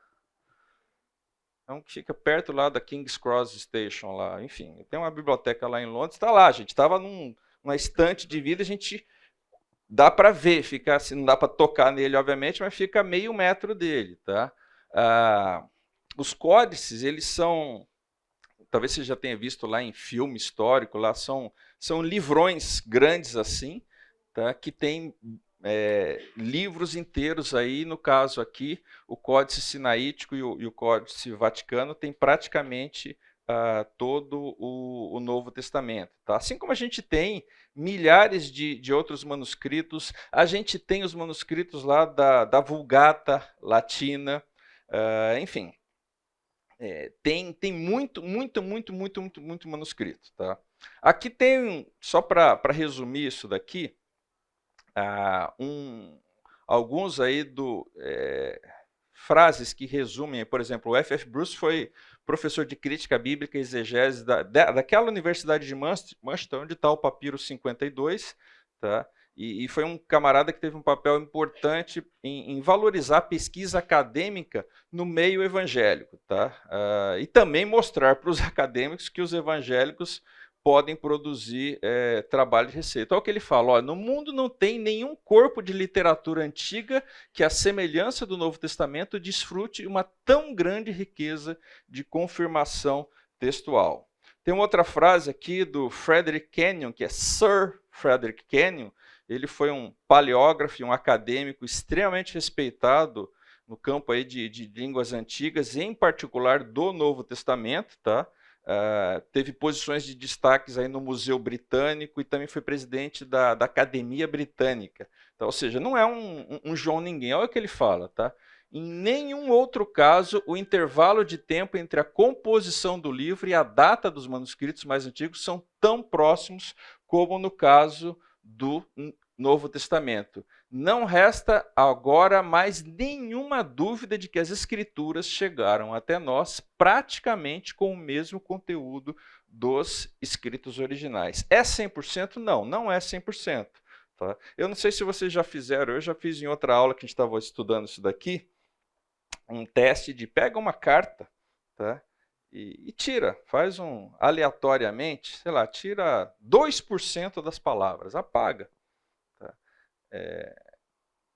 não, que fica perto lá da King's Cross Station lá, enfim, tem uma biblioteca lá em Londres, está lá, a gente estava numa estante de vidro, a gente dá para ver, fica assim, não dá para tocar nele, obviamente, mas fica a meio metro dele, tá? Os códices, eles são, talvez você já tenha visto lá em filme histórico, lá são livrões grandes assim, tá? Que tem livros inteiros aí, no caso aqui, o Códice Sinaítico e o Códice Vaticano tem praticamente todo o Novo Testamento. Tá? Assim como a gente tem milhares de outros manuscritos, a gente tem os manuscritos lá da Vulgata Latina, enfim, tem muito manuscrito. Tá? Aqui tem, só para resumir isso daqui, alguns aí frases que resumem, por exemplo, o F.F. Bruce foi professor de crítica bíblica e exegese daquela universidade de Manchester, onde está o Papiro 52, tá? E foi um camarada que teve um papel importante em valorizar a pesquisa acadêmica no meio evangélico, tá? E também mostrar para os acadêmicos que os evangélicos podem produzir trabalho de receita. Olha o que ele fala, ó, no mundo não tem nenhum corpo de literatura antiga que, à semelhança do Novo Testamento, desfrute uma tão grande riqueza de confirmação textual. Tem uma outra frase aqui do Frederick Kenyon, que é Sir Frederick Kenyon. Ele foi um paleógrafo, um acadêmico extremamente respeitado no campo aí de línguas antigas, em particular do Novo Testamento, tá? Teve posições de destaques aí no Museu Britânico e também foi presidente da Academia Britânica. Então, ou seja, não é um João Ninguém, olha o que ele fala. Tá? Em nenhum outro caso, o intervalo de tempo entre a composição do livro e a data dos manuscritos mais antigos são tão próximos como no caso do Novo Testamento. Não resta agora mais nenhuma dúvida de que as Escrituras chegaram até nós praticamente com o mesmo conteúdo dos escritos originais. É 100%? Não, não é 100%. Tá? Eu não sei se vocês já fizeram, eu já fiz em outra aula que a gente estava estudando isso daqui, um teste de pega uma carta, tá? E tira, faz aleatoriamente, sei lá, tira 2% das palavras, apaga. Tá?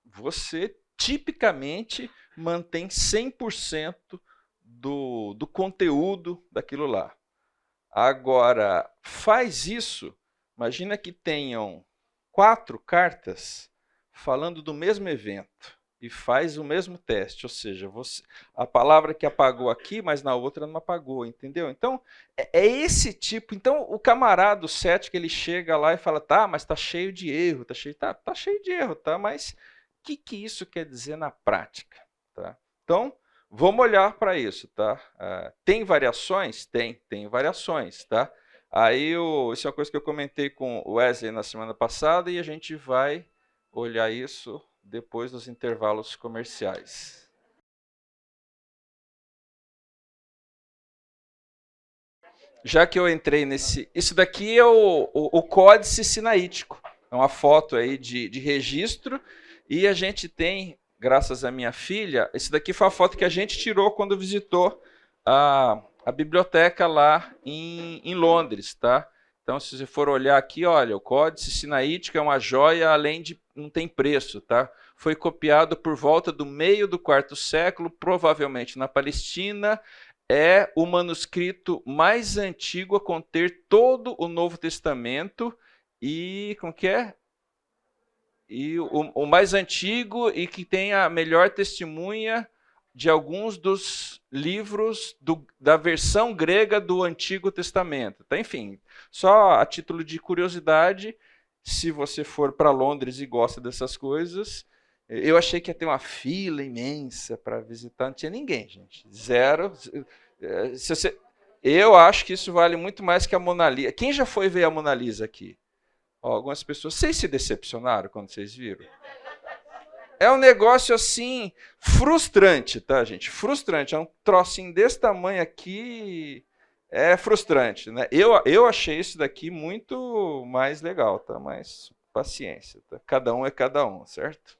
Você tipicamente mantém 100% do conteúdo daquilo lá. Agora, faz isso, imagina que tenham 4 cartas falando do mesmo evento e faz o mesmo teste, ou seja, a palavra que apagou aqui, mas na outra não apagou, entendeu? Então, é esse tipo. Então, o camarada, o cético, ele chega lá e fala, tá, mas tá cheio de erro, tá cheio de erro, tá, mas o que isso quer dizer na prática? Tá? Então, vamos olhar para isso. Tá? Tem variações? Tem variações. Tá? Aí, isso é uma coisa que eu comentei com o Wesley na semana passada e a gente vai olhar isso depois dos intervalos comerciais. Já que eu entrei nesse... Isso daqui é o Códice Sinaítico. É uma foto aí de registro. E a gente tem, graças à minha filha, esse daqui foi a foto que a gente tirou quando visitou a biblioteca lá em Londres. Tá? Então, se você for olhar aqui, olha, o Códice Sinaítico é uma joia, além de não tem preço. Tá? Foi copiado por volta do meio do quarto século, provavelmente na Palestina. É o manuscrito mais antigo a conter todo o Novo Testamento e, como que é? E o mais antigo e que tem a melhor testemunha de alguns dos livros da versão grega do Antigo Testamento. Tá? Enfim, só a título de curiosidade, se você for para Londres e gosta dessas coisas, eu achei que ia ter uma fila imensa para visitar, não tinha ninguém, gente. Zero. Eu acho que isso vale muito mais que a Mona Lisa. Quem já foi ver a Mona Lisa aqui? Algumas pessoas, vocês se decepcionaram quando vocês viram? É um negócio assim, frustrante, tá, gente? Frustrante. É um trocinho desse tamanho aqui, é frustrante, né? Eu achei isso daqui muito mais legal, tá? Mas paciência, tá? Cada um é cada um, certo?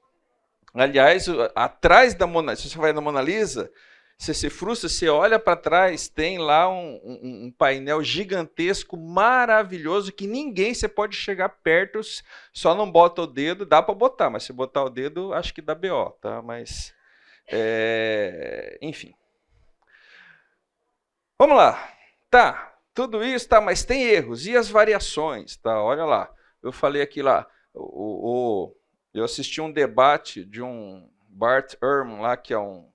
Aliás, atrás da Mona Lisa, se você vai na Mona Lisa, você se frustra, você olha para trás, tem lá um painel gigantesco, maravilhoso, que ninguém, você pode chegar perto, só não bota o dedo, dá para botar, mas se botar o dedo, acho que dá BO, tá? Mas Enfim. Vamos lá. Tá, tudo isso, tá, mas tem erros. E as variações? Tá, olha lá. Eu falei aqui lá, eu assisti um debate de um Bart Ehrman lá, que é um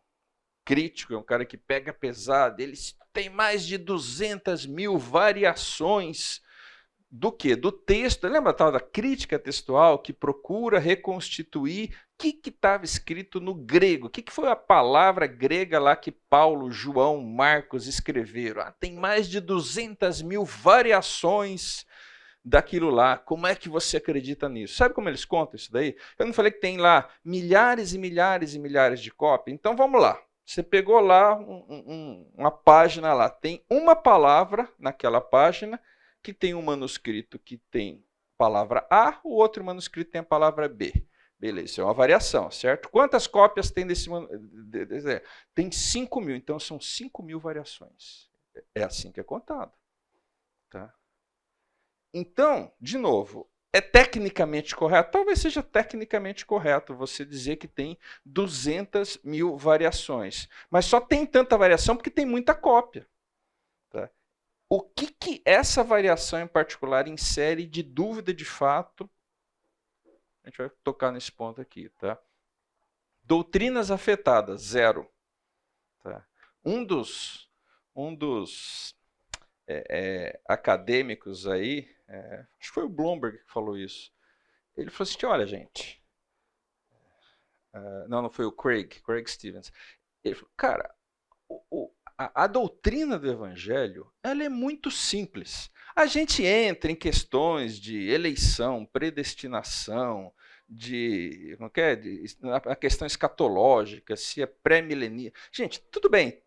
crítico, é um cara que pega pesado. Ele tem mais de 200 mil variações do quê? Do texto. Lembra a tal da crítica textual que procura reconstituir o que estava escrito no grego? O que foi a palavra grega lá que Paulo, João, Marcos escreveram? Tem mais de 200 mil variações daquilo lá. Como é que você acredita nisso? Sabe como eles contam isso daí? Eu não falei que tem lá milhares e milhares e milhares de cópias? Então vamos lá. Você pegou lá uma página lá, tem uma palavra naquela página que tem um manuscrito que tem palavra A, o outro manuscrito tem a palavra B. Beleza, isso é uma variação, certo? Quantas cópias tem desse manuscrito? Tem 5 mil, então são 5 mil variações. É assim que é contado. Tá? Então, de novo, é tecnicamente correto? Talvez seja tecnicamente correto você dizer que tem 200 mil variações. Mas só tem tanta variação porque tem muita cópia. Tá? O que essa variação em particular insere de dúvida de fato? A gente vai tocar nesse ponto aqui. Tá? Doutrinas afetadas, 0. Tá? Um dos acadêmicos aí, acho que foi o Bloomberg que falou isso, ele falou assim, olha gente, não foi o Craig Stevens, ele falou, cara, a doutrina do evangelho, ela é muito simples. A gente entra em questões de eleição, predestinação, a questão escatológica, se é pré-milenia. Gente, tudo bem,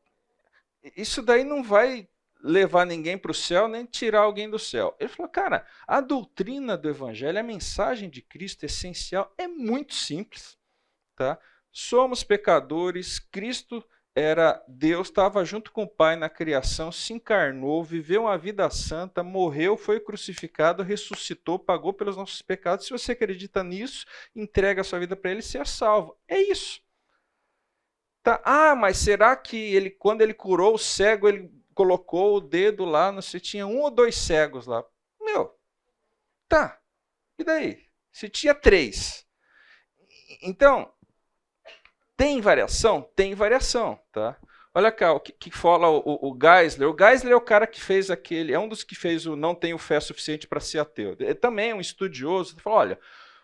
isso daí não vai levar ninguém para o céu, nem tirar alguém do céu. Ele falou, cara, a doutrina do evangelho, a mensagem de Cristo essencial é muito simples. Tá? Somos pecadores, Cristo era Deus, estava junto com o Pai na criação, se encarnou, viveu uma vida santa, morreu, foi crucificado, ressuscitou, pagou pelos nossos pecados. Se você acredita nisso, entrega a sua vida para Ele e seja salvo. É isso. Tá? Mas será que quando ele curou o cego, ele colocou o dedo lá, não sei, tinha 1 ou 2 cegos lá? Tá. E daí? Se tinha 3. Então, tem variação? Tem variação, tá? Olha cá, o que fala o Geisler. O Geisler é o cara que fez é um dos que fez o Não Tenho Fé Suficiente para Ser Ateu. Ele também é um estudioso. Ele fala, olha,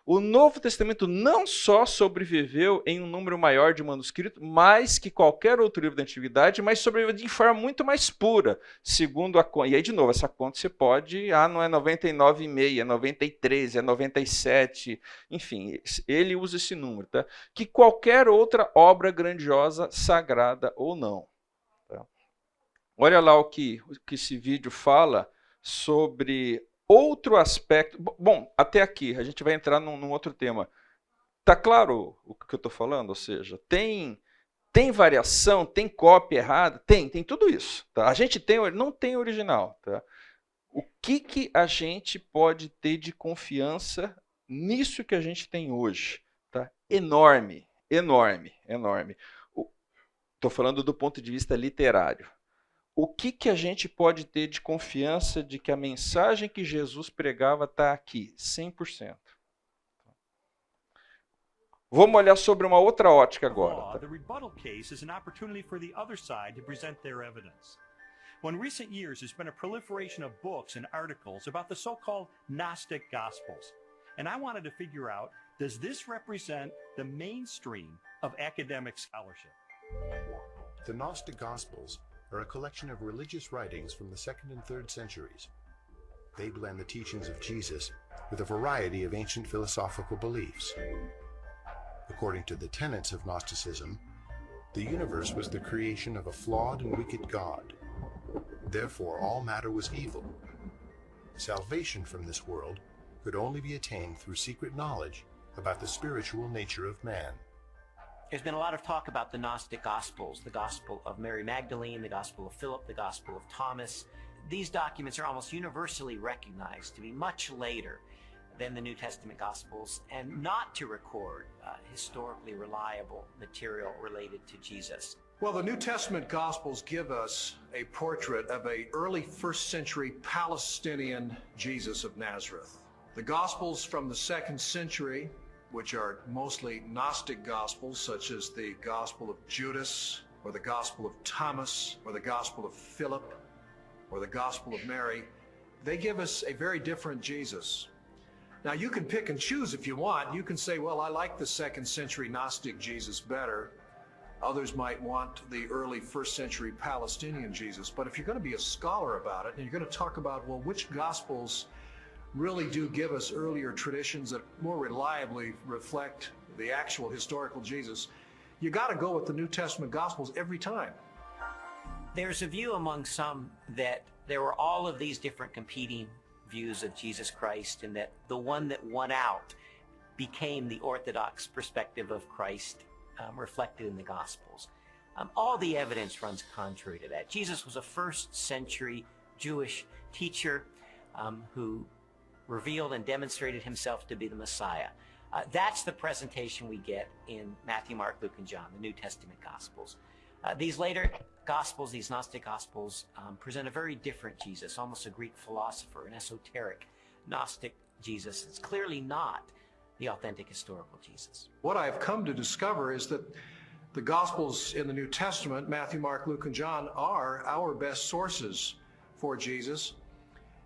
o Novo Testamento não só sobreviveu em um número maior de manuscritos, mais que qualquer outro livro da Antiguidade, mas sobreviveu de forma muito mais pura, segundo a conta. E aí, de novo, essa conta você pode... não é 99,5, é 93, é 97, enfim, ele usa esse número, tá? Que qualquer outra obra grandiosa, sagrada ou não. Tá? Olha lá o que esse vídeo fala sobre... Outro aspecto... Bom, até aqui, a gente vai entrar num outro tema. Tá claro o que eu estou falando? Ou seja, tem variação, tem cópia errada? Tem tudo isso. Tá? A gente não tem original. Tá? O que a gente pode ter de confiança nisso que a gente tem hoje? Tá? Enorme, enorme, enorme. Estou falando do ponto de vista literário. O que a gente pode ter de confiança de que a mensagem que Jesus pregava está aqui? 100%. Vamos olhar sobre uma outra ótica agora. Tá? The rebuttal case is an opportunity for the other side to present their evidence. Well, in recent years, there's been a proliferation of books and articles about the so-called Gnostic Gospels. And I wanted to figure out, does this represent the mainstream of academic scholarship? The Gnostic Gospels are a collection of religious writings from the 2nd and 3rd centuries. They blend the teachings of Jesus with a variety of ancient philosophical beliefs. According to the tenets of Gnosticism, the universe was the creation of a flawed and wicked God. Therefore, all matter was evil. Salvation from this world could only be attained through secret knowledge about the spiritual nature of man. There's been a lot of talk about the Gnostic Gospels, the Gospel of Mary Magdalene, the Gospel of Philip, the Gospel of Thomas. These documents are almost universally recognized to be much later than the New Testament Gospels and not to record historically reliable material related to Jesus? Well, the New Testament Gospels give us a portrait of an early first century Palestinian Jesus of Nazareth. The Gospels from the 2nd century, which are mostly Gnostic Gospels, such as the Gospel of Judas, or the Gospel of Thomas, or the Gospel of Philip, or the Gospel of Mary, they give us a very different Jesus. Now, you can pick and choose if you want. You can say, well, I like the 2nd century Gnostic Jesus better. Others might want the early 1st century Palestinian Jesus. But if you're going to be a scholar about it, and you're going to talk about, well, which Gospels really do give us earlier traditions that more reliably reflect the actual historical Jesus, you got to go with the New Testament Gospels every time. There's a view among some that there were all of these different competing views of Jesus Christ, and that the one that won out became the orthodox perspective of Christ reflected in the Gospels. All the evidence runs contrary to that. Jesus was a 1st century Jewish teacher who revealed and demonstrated himself to be the Messiah. That's the presentation we get in Matthew, Mark, Luke, and John, the New Testament Gospels. These later Gospels, these Gnostic Gospels, present a very different Jesus, almost a Greek philosopher, an esoteric Gnostic Jesus. It's clearly not the authentic historical Jesus. What I've come to discover is that the Gospels in the New Testament, Matthew, Mark, Luke, and John, are our best sources for Jesus.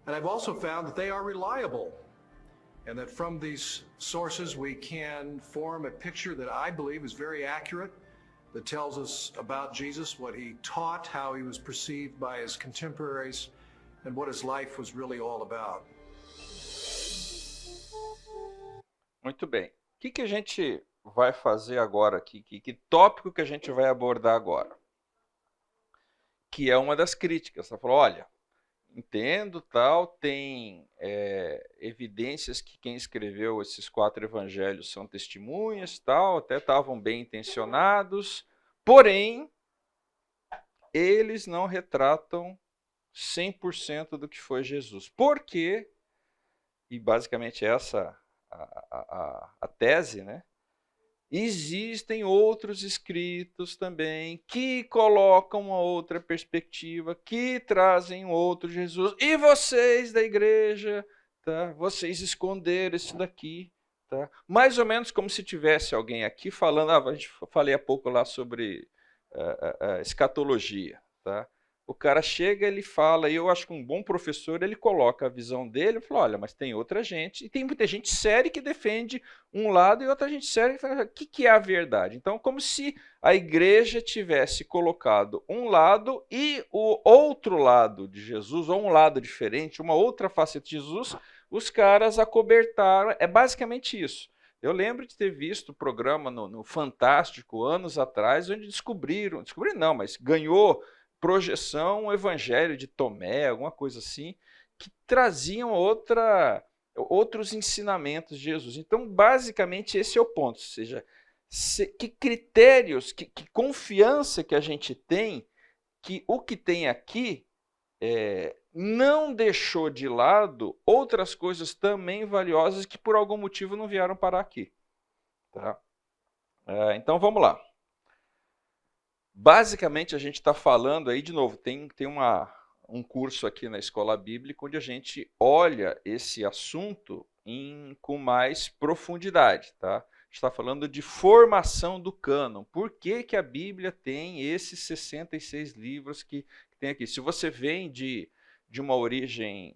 And I've also found that they are reliable, and that from these sources we can form a picture that I believe is very accurate, that tells us about Jesus, what he taught, how he was perceived by his contemporaries, and what his life was really all about. Muito bem. O que a gente vai fazer agora aqui? Que tópico que a gente vai abordar agora? Que é uma das críticas. Você falou, olha, entendo, tal, tem evidências que quem escreveu esses 4 evangelhos são testemunhas, tal, até estavam bem intencionados, porém, eles não retratam 100% do que foi Jesus. Por quê? E basicamente essa a tese, né? Existem outros escritos também que colocam uma outra perspectiva, que trazem outro Jesus. E vocês da igreja, tá? Vocês esconderam isso daqui. Tá? Mais ou menos como se tivesse alguém aqui falando, a gente falei há pouco lá sobre escatologia. Tá? O cara chega, ele fala, e eu acho que um bom professor, ele coloca a visão dele e fala, olha, mas tem outra gente, e tem muita gente séria que defende um lado e outra gente séria que fala, o que é a verdade? Então, como se a igreja tivesse colocado um lado e o outro lado de Jesus, ou um lado diferente, uma outra faceta de Jesus, os caras acobertaram, é basicamente isso. Eu lembro de ter visto o programa no Fantástico, anos atrás, onde descobriram não, mas ganhou projeção, o evangelho de Tomé, alguma coisa assim, que traziam outros ensinamentos de Jesus. Então, basicamente, esse é o ponto. Ou seja, que critérios, que confiança que a gente tem que o que tem aqui não deixou de lado outras coisas também valiosas que por algum motivo não vieram parar aqui. Tá? Então, vamos lá. Basicamente, a gente está falando aí, de novo, tem um curso aqui na Escola Bíblica onde a gente olha esse assunto com mais profundidade. Tá? A gente está falando de formação do cânon. Por que a Bíblia tem esses 66 livros que tem aqui? Se você vem de uma origem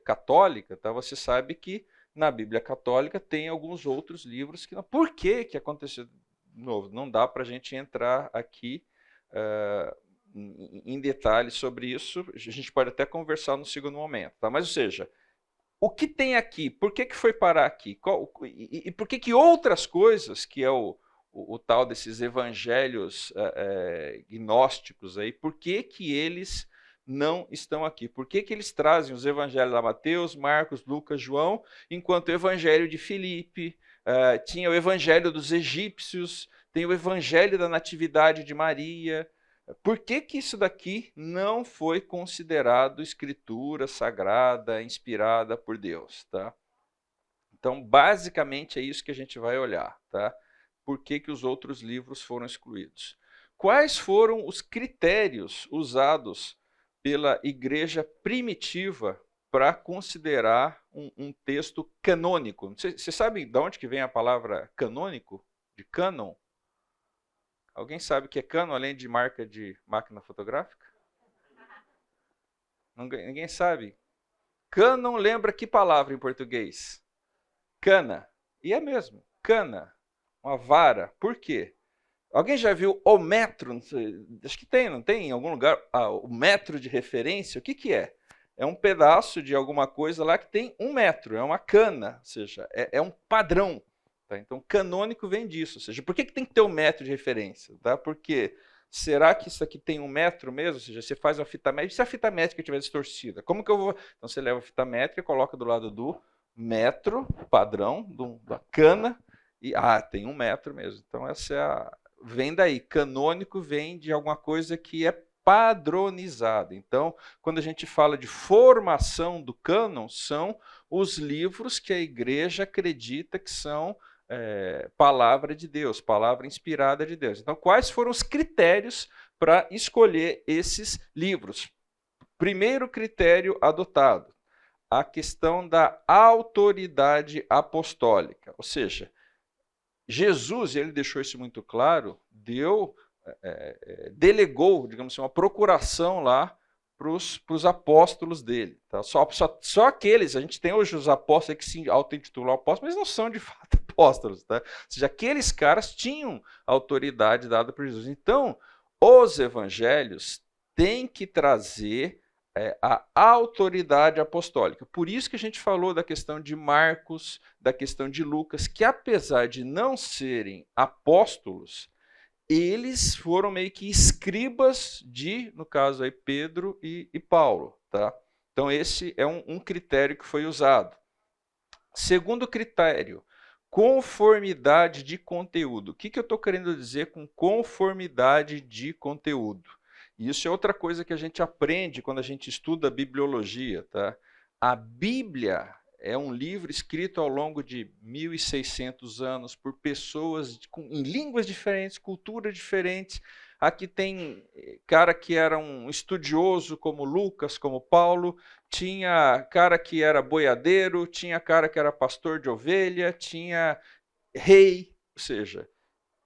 católica, tá? Você sabe que na Bíblia Católica tem alguns outros livros que... Por que aconteceu? De novo, não dá para a gente entrar aqui em detalhes sobre isso, a gente pode até conversar no segundo momento. Tá? Mas, ou seja, o que tem aqui? Por que foi parar aqui? E por que outras coisas, que é o tal desses evangelhos gnósticos, aí, por que eles não estão aqui? Por que eles trazem os evangelhos de Mateus, Marcos, Lucas, João, enquanto o evangelho de Filipe, tinha o evangelho dos egípcios, tem o evangelho da Natividade de Maria. Por que isso daqui não foi considerado escritura sagrada, inspirada por Deus? Tá? Então, basicamente, é isso que a gente vai olhar, tá? Por que que os outros livros foram excluídos? Quais foram os critérios usados pela igreja primitiva para considerar um texto canônico? Vocês sabem de onde que vem a palavra canônico? De cânon? Alguém sabe o que é cânon, além de marca de máquina fotográfica? Ninguém sabe? Cânon lembra que palavra em português? Cana. E é mesmo, cana. Uma vara. Por quê? Alguém já viu o metro? Não sei, acho que tem, não tem? Em algum lugar, o metro de referência. O que que é? É um pedaço de alguma coisa lá que tem 1 metro. É uma cana, ou seja, é um padrão. Tá? Então, canônico vem disso. Ou seja, por que que tem que ter 1 metro de referência? Tá? Porque será que isso aqui tem 1 metro mesmo? Ou seja, você faz uma fita métrica. E se a fita métrica estiver distorcida? Como que eu vou... Então, você leva a fita métrica e coloca do lado do metro, padrão, da cana, e tem 1 metro mesmo. Então, essa é vem daí. Canônico vem de alguma coisa que é padronizada. Então, quando a gente fala de formação do cânon, são os livros que a igreja acredita que são palavra de Deus, palavra inspirada de Deus. Então, quais foram os critérios para escolher esses livros? Primeiro critério adotado, a questão da autoridade apostólica, ou seja, Jesus, ele deixou isso muito claro, delegou, digamos assim, uma procuração lá para os apóstolos dele. Tá? Só aqueles, a gente tem hoje os apóstolos que se auto-intitulam apóstolos, mas não são de fato apóstolos. Tá? Ou seja, aqueles caras tinham autoridade dada por Jesus. Então, os evangelhos têm que trazer a autoridade apostólica. Por isso que a gente falou da questão de Marcos, da questão de Lucas, que apesar de não serem apóstolos, eles foram meio que escribas de, no caso aí, Pedro e Paulo. Tá? Então esse é um critério que foi usado. Segundo critério, conformidade de conteúdo. O que eu estou querendo dizer com conformidade de conteúdo? Isso é outra coisa que a gente aprende quando a gente estuda bibliologia. Tá? A Bíblia é um livro escrito ao longo de 1.600 anos por pessoas em línguas diferentes, culturas diferentes. Aqui tem cara que era um estudioso como Lucas, como Paulo, tinha cara que era boiadeiro, tinha cara que era pastor de ovelha, tinha rei, ou seja...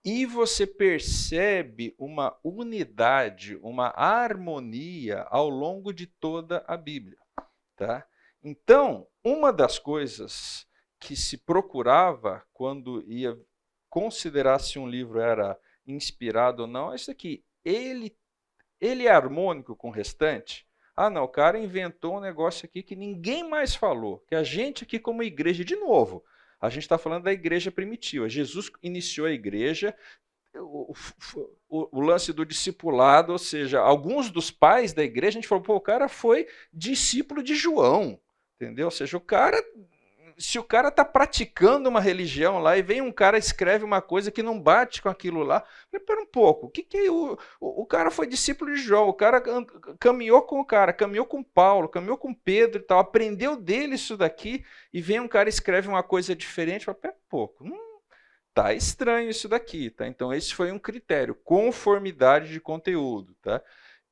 E você percebe uma unidade, uma harmonia ao longo de toda a Bíblia. Tá? Então, uma das coisas que se procurava quando ia considerar se um livro era inspirado ou não, é isso aqui. Ele é harmônico com o restante? Ah, não, o cara inventou um negócio aqui que ninguém mais falou, que a gente aqui como igreja, de novo, a gente está falando da igreja primitiva. Jesus iniciou a igreja, o lance do discipulado, ou seja, alguns dos pais da igreja, a gente falou, pô, o cara foi discípulo de João, entendeu? Ou seja, se o cara está praticando uma religião lá e vem um cara e escreve uma coisa que não bate com aquilo lá, espera um pouco, o que o cara foi discípulo de João, o cara caminhou com caminhou com Paulo, caminhou com Pedro e tal, aprendeu dele isso daqui, e vem um cara e escreve uma coisa diferente, fala, espera um pouco, tá estranho isso daqui, tá? Então esse foi um critério, conformidade de conteúdo, tá?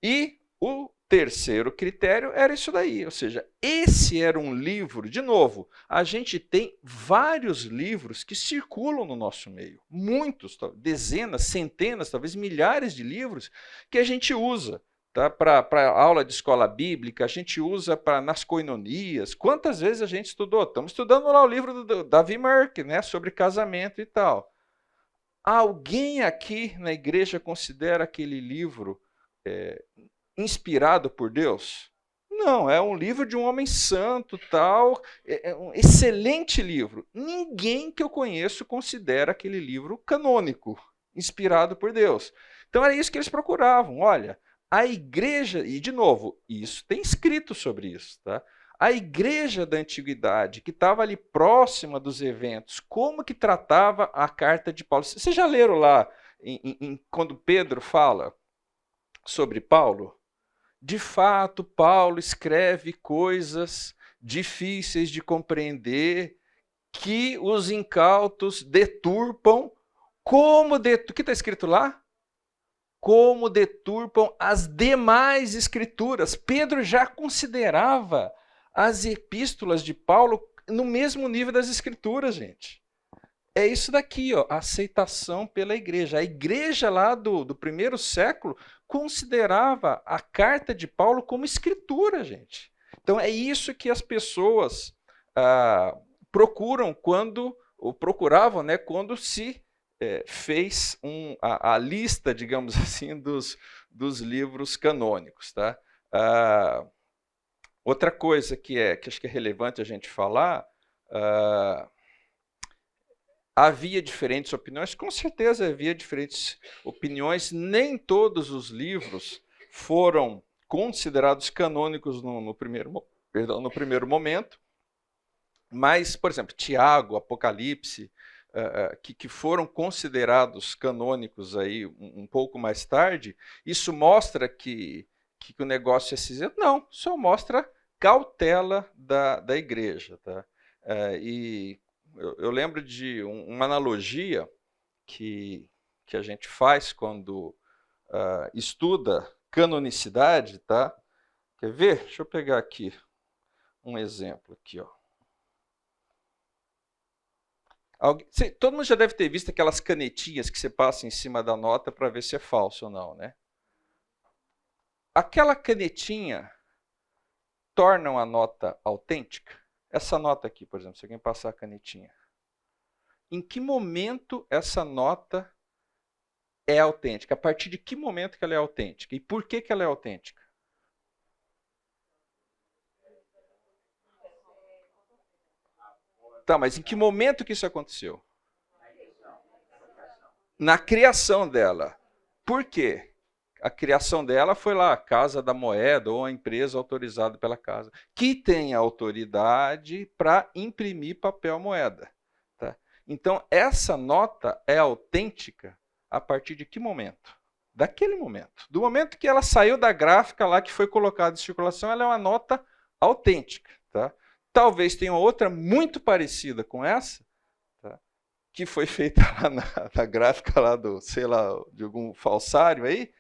E o terceiro critério era isso daí, ou seja, esse era um livro, de novo, a gente tem vários livros que circulam no nosso meio, muitos, dezenas, centenas, talvez milhares de livros que a gente usa, tá? Para aula de escola bíblica, a gente usa nas coinonias. Quantas vezes a gente estudou? Estamos estudando lá o livro do Davi Merck, né, sobre casamento e tal. Alguém aqui na igreja considera aquele livro inspirado por Deus? Não, é um livro de um homem santo, tal, é um excelente livro. Ninguém que eu conheço considera aquele livro canônico, inspirado por Deus. Então era isso que eles procuravam. Olha, a igreja, e de novo, isso tem escrito sobre isso, tá? A igreja da antiguidade, que estava ali próxima dos eventos, como que tratava a carta de Paulo? Vocês já leram lá, quando Pedro fala sobre Paulo? De fato, Paulo escreve coisas difíceis de compreender que os incautos deturpam, o que está escrito lá? Como deturpam as demais escrituras. Pedro já considerava as epístolas de Paulo no mesmo nível das escrituras, gente. É isso daqui, ó, aceitação pela igreja. A igreja lá do primeiro século considerava a carta de Paulo como escritura, gente. Então é isso que as pessoas procuravam, né, quando se fez a lista, digamos assim, dos livros canônicos. Tá? Outra coisa que acho que é relevante a gente falar, havia diferentes opiniões, com certeza havia diferentes opiniões, nem todos os livros foram considerados canônicos no primeiro momento, mas, por exemplo, Tiago, Apocalipse, que foram considerados canônicos aí um pouco mais tarde, isso mostra que o negócio é cinzento? Não, só mostra cautela da igreja. Tá? E eu lembro de uma analogia que a gente faz quando estuda canonicidade. Tá? Quer ver? Deixa eu pegar aqui um exemplo. Aqui, ó. Todo mundo já deve ter visto aquelas canetinhas que você passa em cima da nota para ver se é falso ou não, né? Aquela canetinha torna a nota autêntica? Essa nota aqui, por exemplo, se alguém passar a canetinha. Em que momento essa nota é autêntica? A partir de que momento que ela é autêntica? E por que ela é autêntica? Tá, mas em que momento que isso aconteceu? Na criação dela. Por quê? A criação dela foi lá, a Casa da Moeda, ou a empresa autorizada pela casa, que tem a autoridade para imprimir papel moeda. Tá? Então, essa nota é autêntica a partir de que momento? Daquele momento. Do momento que ela saiu da gráfica lá, que foi colocada em circulação, ela é uma nota autêntica. Tá? Talvez tenha outra muito parecida com essa, tá? Que foi feita lá na gráfica lá de algum falsário aí,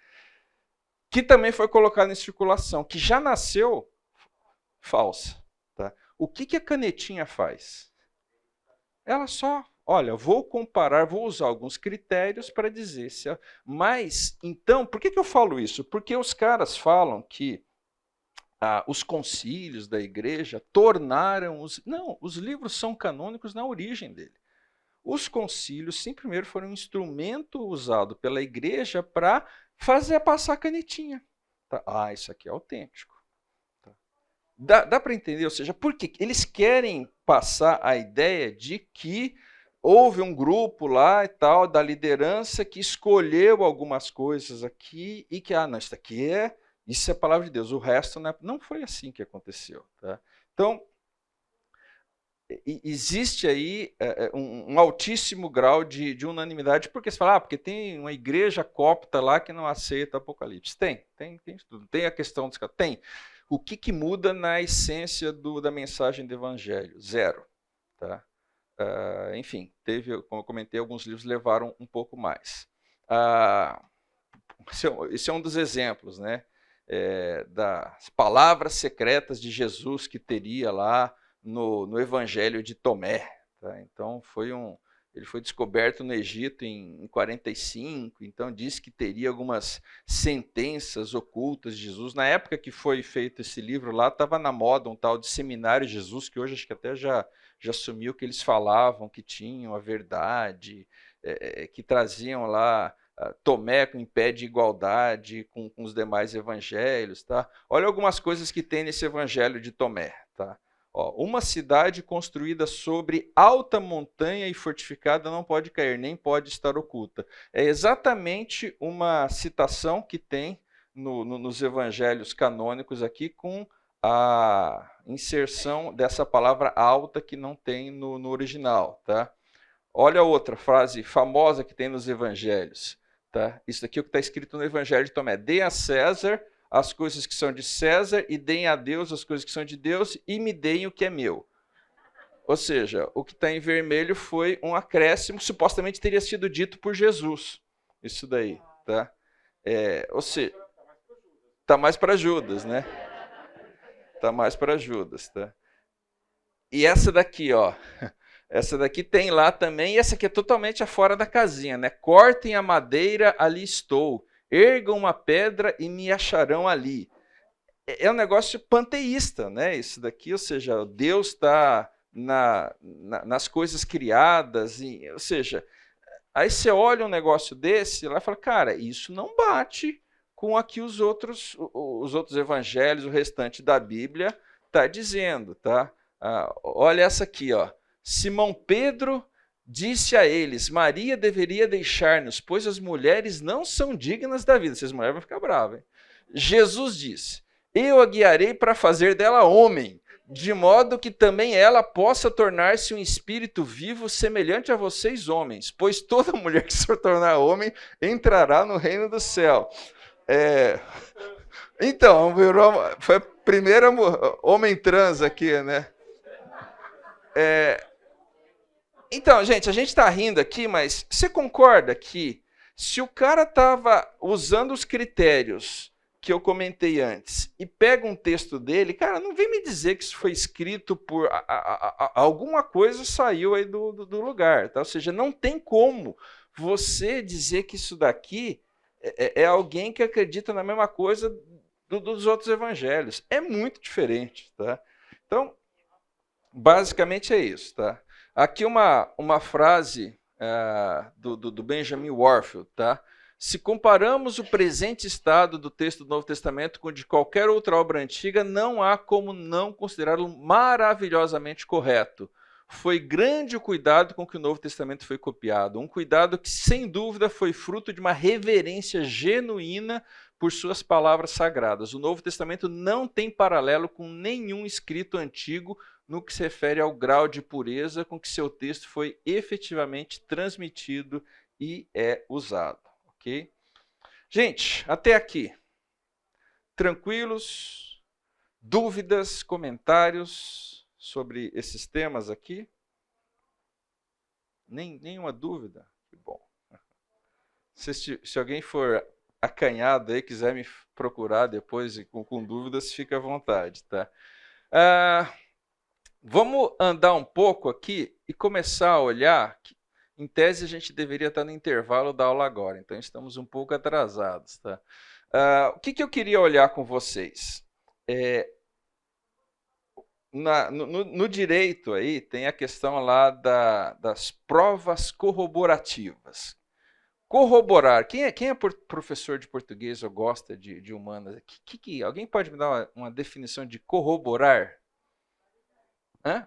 que também foi colocada em circulação, que já nasceu falsa. Tá? O que a canetinha faz? Ela só, olha, vou comparar, vou usar alguns critérios para dizer se... Mas, então, por que eu falo isso? Porque os caras falam que os concílios da igreja tornaram os... Não, os livros são canônicos na origem dele. Os concílios, sim, primeiro foram um instrumento usado pela igreja para fazer passar a canetinha. Tá? Isso aqui é autêntico. Tá? Dá para entender? Ou seja, por quê? Eles querem passar a ideia de que houve um grupo lá e tal, da liderança, que escolheu algumas coisas aqui e que, não, isso é a palavra de Deus, o resto não foi assim que aconteceu. Tá? Então, existe aí um altíssimo grau de unanimidade, porque você fala, porque tem uma igreja copta lá que não aceita Apocalipse. Tem estudo, tem a questão dos... Tem. O que muda na essência da mensagem do Evangelho? Zero. Tá? Enfim, como eu comentei, alguns livros levaram um pouco mais. Esse é um dos exemplos, né? Das palavras secretas de Jesus que teria lá no Evangelho de Tomé. Tá? Então, ele foi descoberto no Egito em 45, então diz que teria algumas sentenças ocultas de Jesus. Na época que foi feito esse livro lá, estava na moda um tal de Seminário Jesus, que hoje acho que até já sumiu, que eles falavam que tinham a verdade, que traziam lá Tomé em pé de igualdade com os demais evangelhos. Tá? Olha algumas coisas que tem nesse Evangelho de Tomé. Tá? Uma cidade construída sobre alta montanha e fortificada não pode cair, nem pode estar oculta. É exatamente uma citação que tem nos evangelhos canônicos aqui, com a inserção dessa palavra alta que não tem no original. Tá? Olha outra frase famosa que tem nos evangelhos. Tá? Isso aqui é o que está escrito no Evangelho de Tomé. Dê a César as coisas que são de César e deem a Deus as coisas que são de Deus e me deem o que é meu. Ou seja, o que está em vermelho foi um acréscimo, supostamente teria sido dito por Jesus. Isso daí, tá? Ou seja, está mais para Judas, né? Está mais para Judas, tá? E essa daqui, ó. Essa daqui tem lá também, e essa aqui é totalmente fora da casinha, né? Cortem a madeira, ali estou. Ergam uma pedra e me acharão ali. É um negócio panteísta, né? Isso daqui, ou seja, Deus está nas coisas criadas, ou seja, aí você olha um negócio desse lá e fala, cara, isso não bate com aqui os outros evangelhos, o restante da Bíblia está dizendo, tá? Olha essa aqui, ó. Simão Pedro disse a eles, Maria deveria deixar-nos, pois as mulheres não são dignas da vida. Essas mulheres vão ficar bravas, hein? Jesus disse, eu a guiarei para fazer dela homem, de modo que também ela possa tornar-se um espírito vivo semelhante a vocês homens, pois toda mulher que se tornar homem entrará no reino do céu. Então, foi a primeira homem trans aqui, né? Então, gente, a gente está rindo aqui, mas você concorda que se o cara estava usando os critérios que eu comentei antes, e pega um texto dele, cara, não vem me dizer que isso foi escrito por... alguma coisa saiu aí do lugar, tá? Ou seja, não tem como você dizer que isso daqui é alguém que acredita na mesma coisa dos outros evangelhos. É muito diferente, tá? Então, basicamente é isso, tá? Aqui uma frase do Benjamin Warfield, tá? Se comparamos o presente estado do texto do Novo Testamento com o de qualquer outra obra antiga, não há como não considerá-lo maravilhosamente correto. Foi grande o cuidado com que o Novo Testamento foi copiado, um cuidado que, sem dúvida, foi fruto de uma reverência genuína por suas palavras sagradas. O Novo Testamento não tem paralelo com nenhum escrito antigo no que se refere ao grau de pureza com que seu texto foi efetivamente transmitido e é usado. Ok? Gente, até aqui. Tranquilos? Dúvidas, comentários sobre esses temas aqui? Nenhuma dúvida? Que bom. Se alguém for acanhado aí, quiser me procurar depois com dúvidas, fica à vontade, tá? Vamos andar um pouco aqui e começar a olhar. Em tese, a gente deveria estar no intervalo da aula agora, então estamos um pouco atrasados, tá? O que eu queria olhar com vocês? No direito aí tem a questão lá das provas corroborativas. Corroborar. Quem é professor de português ou gosta de humanas? Alguém pode me dar uma definição de corroborar?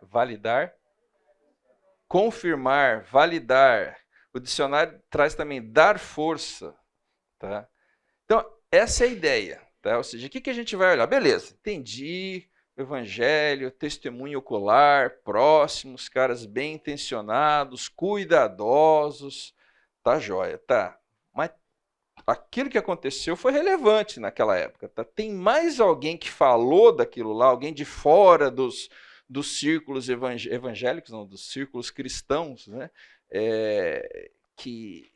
Validar? Confirmar, validar. O dicionário traz também dar força. Tá? Então, essa é a ideia. Tá? Ou seja, o que a gente vai olhar? Beleza, entendi. Evangelho, testemunho ocular, próximos, caras bem intencionados, cuidadosos. Tá joia, tá. Mas aquilo que aconteceu foi relevante naquela época. Tá? Tem mais alguém que falou daquilo lá, alguém de fora dos círculos evangélicos, não, dos círculos cristãos, né? Que,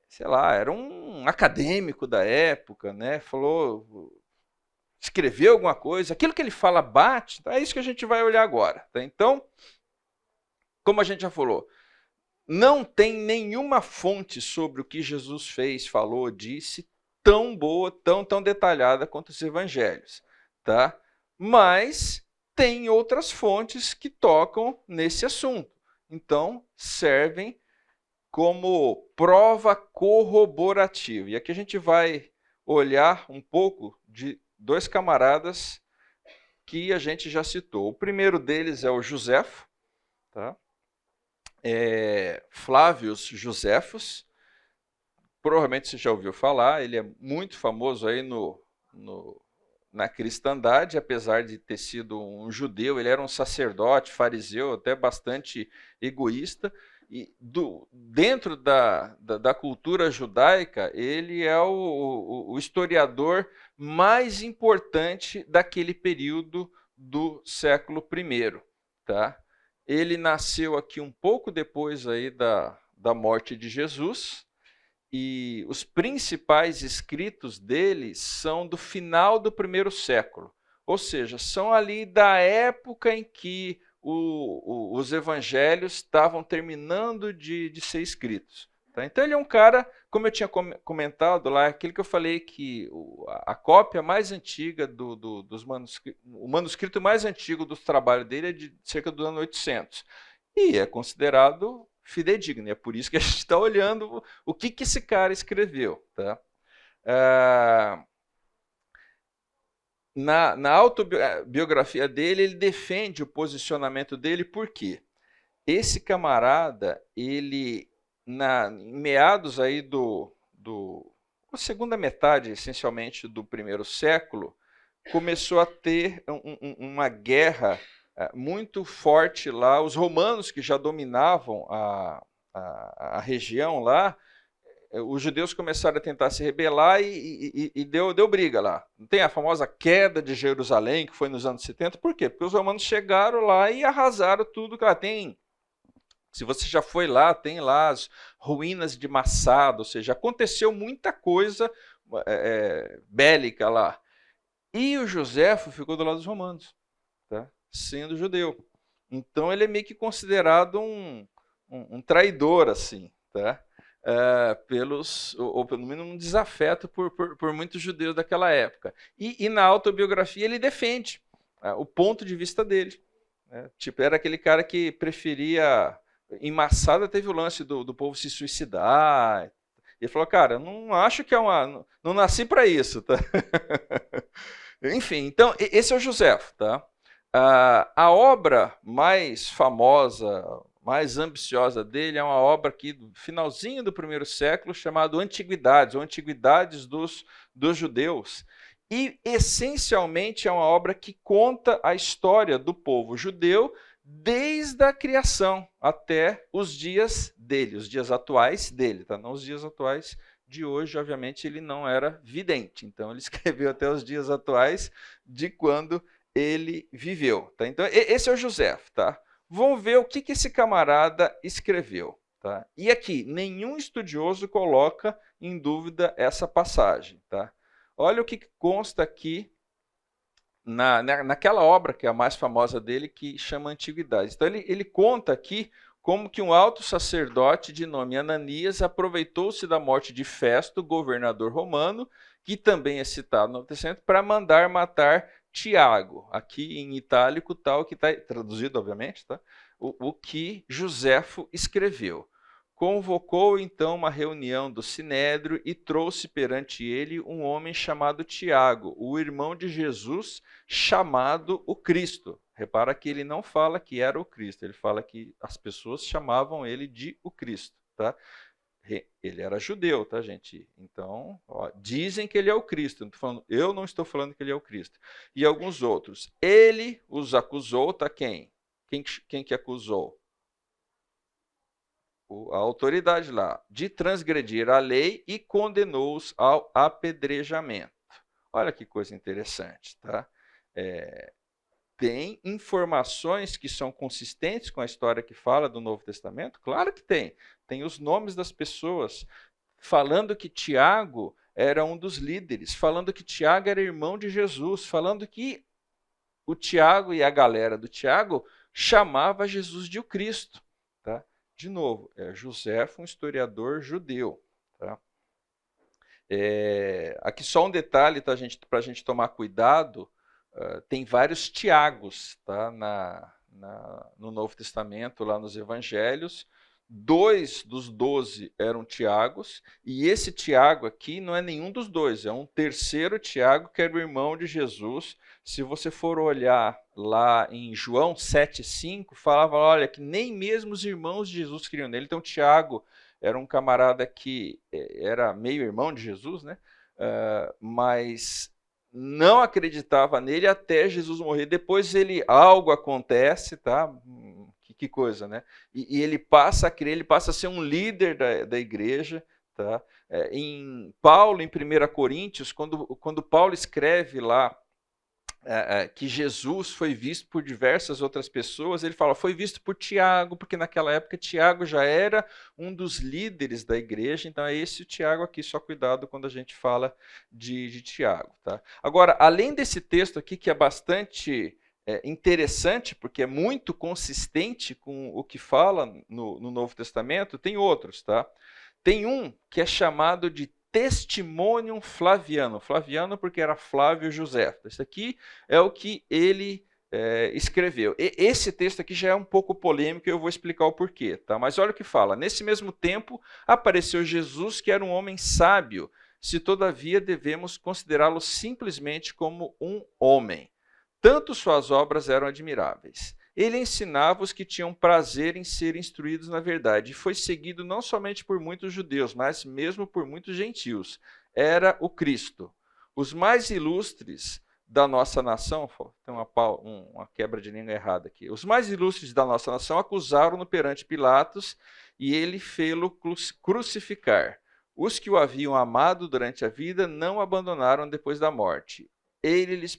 sei lá, era um acadêmico da época, né? Escreveu alguma coisa, aquilo que ele fala bate, tá? É isso que a gente vai olhar agora. Tá? Então, como a gente já falou, não tem nenhuma fonte sobre o que Jesus fez, falou, disse, tão boa, tão detalhada quanto os evangelhos. Tá? Mas tem outras fontes que tocam nesse assunto. Então, servem como prova corroborativa. E aqui a gente vai olhar um pouco de dois camaradas que a gente já citou. O primeiro deles é o Joséfo, tá? Flávios Joséfos. Provavelmente você já ouviu falar, ele é muito famoso aí na cristandade, apesar de ter sido um judeu, ele era um sacerdote, fariseu, até bastante egoísta, e dentro da cultura judaica, ele é o historiador mais importante daquele período do século I. Tá? ele nasceu aqui um pouco depois aí da morte de Jesus, e os principais escritos dele são do final do 1º século, ou seja, são ali da época em que os evangelhos estavam terminando de ser escritos. Tá? Então ele é um cara, como eu tinha comentado lá, aquilo que eu falei, que a cópia mais antiga dos manuscritos, o manuscrito mais antigo dos trabalhos dele é de cerca do ano 800, e é considerado fidedigno, é por isso que a gente está olhando o que esse cara escreveu. Tá? Na autobiografia dele, ele defende o posicionamento dele, por quê? Esse camarada, ele, em meados aí a segunda metade, essencialmente, do 1º século, começou a ter uma guerra muito forte lá. Os romanos, que já dominavam a região lá, os judeus começaram a tentar se rebelar e deu briga lá. Não tem a famosa queda de Jerusalém, que foi nos anos 70? Por quê? Porque os romanos chegaram lá e arrasaram tudo que lá tem. Se você já foi lá, tem lá as ruínas de Massada, ou seja, aconteceu muita coisa bélica lá. E o Joséfo ficou do lado dos romanos, tá? Sendo judeu. Então ele é meio que considerado um traidor, assim, tá? Ou pelo menos um desafeto por muitos judeus daquela época. E na autobiografia ele defende o ponto de vista dele. Né? Tipo, era aquele cara que preferia... Em Massada teve o lance do povo se suicidar. Ele falou, cara, eu não acho que é uma... Não nasci para isso, tá? Enfim, então, esse é o Joséfo, tá? A obra mais famosa, mais ambiciosa dele é uma obra aqui do finalzinho do 1º século, chamada Antiguidades, ou Antiguidades dos Judeus. E, essencialmente, é uma obra que conta a história do povo judeu desde a criação até os dias dele, os dias atuais dele, tá? Não os dias atuais de hoje, obviamente, ele não era vidente, então ele escreveu até os dias atuais de quando ele viveu. Tá? Então, esse é o Joséfo. Tá? Vamos ver o que esse camarada escreveu. Tá? E aqui, nenhum estudioso coloca em dúvida essa passagem. Tá? Olha o que consta aqui naquela obra que é a mais famosa dele, que chama Antiguidades. Então, ele conta aqui como que um alto sacerdote de nome Ananias aproveitou-se da morte de Festo, governador romano, que também é citado no Novo Testamento, para mandar matar Tiago. Aqui em itálico, tal, que está traduzido, obviamente, tá? O que Joséfo escreveu. Convocou então uma reunião do Sinédrio e trouxe perante ele um homem chamado Tiago, o irmão de Jesus, chamado o Cristo. Repara que ele não fala que era o Cristo, ele fala que as pessoas chamavam ele de o Cristo. Tá? Ele era judeu, tá, gente? Então, dizem que ele é o Cristo. Eu não estou falando que ele é o Cristo. E alguns outros. Ele os acusou, tá? Quem que acusou? A autoridade lá, de transgredir a lei e condenou-os ao apedrejamento. Olha que coisa interessante, tá? Tem informações que são consistentes com a história que fala do Novo Testamento? Claro que tem. Tem os nomes das pessoas, falando que Tiago era um dos líderes, falando que Tiago era irmão de Jesus, falando que o Tiago e a galera do Tiago chamava Jesus de o Cristo. Tá? De novo, Joséfo, um historiador judeu. Tá? Aqui só um detalhe, tá, para a gente tomar cuidado. Tem vários Tiagos, tá, no Novo Testamento, lá nos Evangelhos. 2 dos 12 eram Tiagos, e esse Tiago aqui não é nenhum dos 2, é um terceiro Tiago, que era o irmão de Jesus. Se você for olhar lá em João 7,5, falava, olha, que nem mesmo os irmãos de Jesus criam nele. Então Tiago era um camarada que era meio irmão de Jesus, né? Mas não acreditava nele até Jesus morrer. Depois algo acontece, tá? Que coisa, né? E ele passa a crer, ele passa a ser um líder da igreja. Tá? Paulo, em 1 Coríntios, quando Paulo escreve lá que Jesus foi visto por diversas outras pessoas, ele fala, foi visto por Tiago, porque naquela época Tiago já era um dos líderes da igreja, então é esse o Tiago aqui, só cuidado quando a gente fala de Tiago. Tá? Agora, além desse texto aqui, que é bastante interessante, porque é muito consistente com o que fala no Novo Testamento, tem outros. Tá? Tem um que é chamado de Testimonium Flaviano. Flaviano porque era Flávio José. Esse aqui é o que ele escreveu. Esse texto aqui já é um pouco polêmico e eu vou explicar o porquê. Tá? Mas olha o que fala. Nesse mesmo tempo apareceu Jesus, que era um homem sábio, se todavia devemos considerá-lo simplesmente como um homem. Tanto suas obras eram admiráveis. Ele ensinava os que tinham prazer em ser instruídos na verdade, e foi seguido não somente por muitos judeus, mas mesmo por muitos gentios. Era o Cristo. Os mais ilustres da nossa nação, tem uma quebra de língua errada aqui, os mais ilustres da nossa nação acusaram-no perante Pilatos, e ele fê-lo crucificar. Os que o haviam amado durante a vida não o abandonaram depois da morte. Ele lhes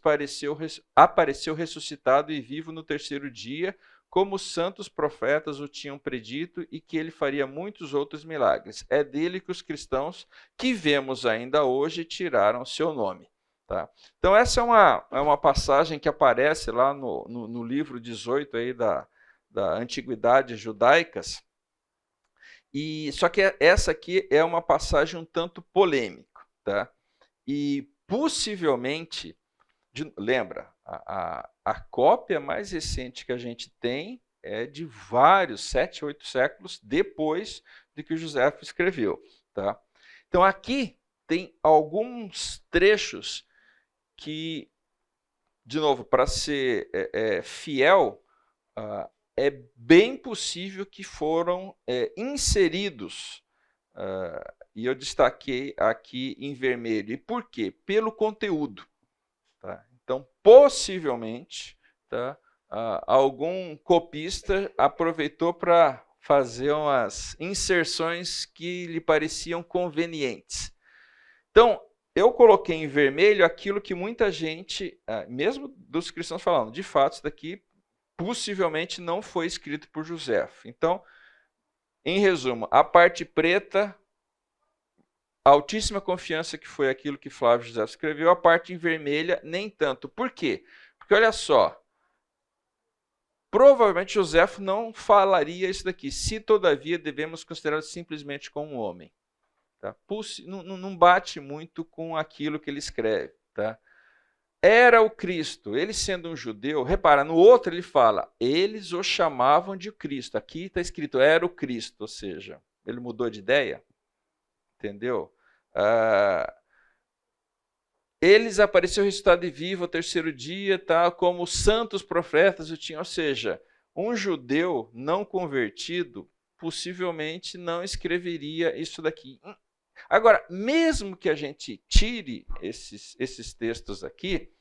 apareceu ressuscitado e vivo no terceiro dia, como os santos profetas o tinham predito, e que ele faria muitos outros milagres. É dele que os cristãos que vemos ainda hoje tiraram seu nome. Tá? Então essa é uma passagem que aparece lá no livro 18 aí da Antiguidade Judaicas, só que essa aqui é uma passagem um tanto polêmica. Tá? E possivelmente, lembra, a cópia mais recente que a gente tem é de vários, 7, 8 séculos depois de que o Joséfo escreveu. Tá? Então aqui tem alguns trechos que, de novo, para ser fiel, é bem possível que foram inseridos, e eu destaquei aqui em vermelho. E por quê? Pelo conteúdo. Tá? Então, possivelmente, tá, algum copista aproveitou para fazer umas inserções que lhe pareciam convenientes. Então, eu coloquei em vermelho aquilo que muita gente, mesmo dos cristãos falando, de fato, isso daqui possivelmente não foi escrito por Joséfo. Então, em resumo, a parte preta, altíssima confiança que foi aquilo que Flávio José escreveu, a parte em vermelha, nem tanto. Por quê? Porque olha só, provavelmente Joséfo não falaria isso daqui, se todavia devemos considerá-lo simplesmente como um homem. Tá? Não bate muito com aquilo que ele escreve. Tá? Era o Cristo, ele sendo um judeu, repara, no outro ele fala, eles o chamavam de Cristo. Aqui está escrito, era o Cristo, ou seja, ele mudou de ideia. Entendeu? Eles apareceu ressuscitado e vivo ao terceiro dia, tá? Como os santos profetas o tinham. Ou seja, um judeu não convertido possivelmente não escreveria isso daqui. Agora, mesmo que a gente tire esses textos aqui,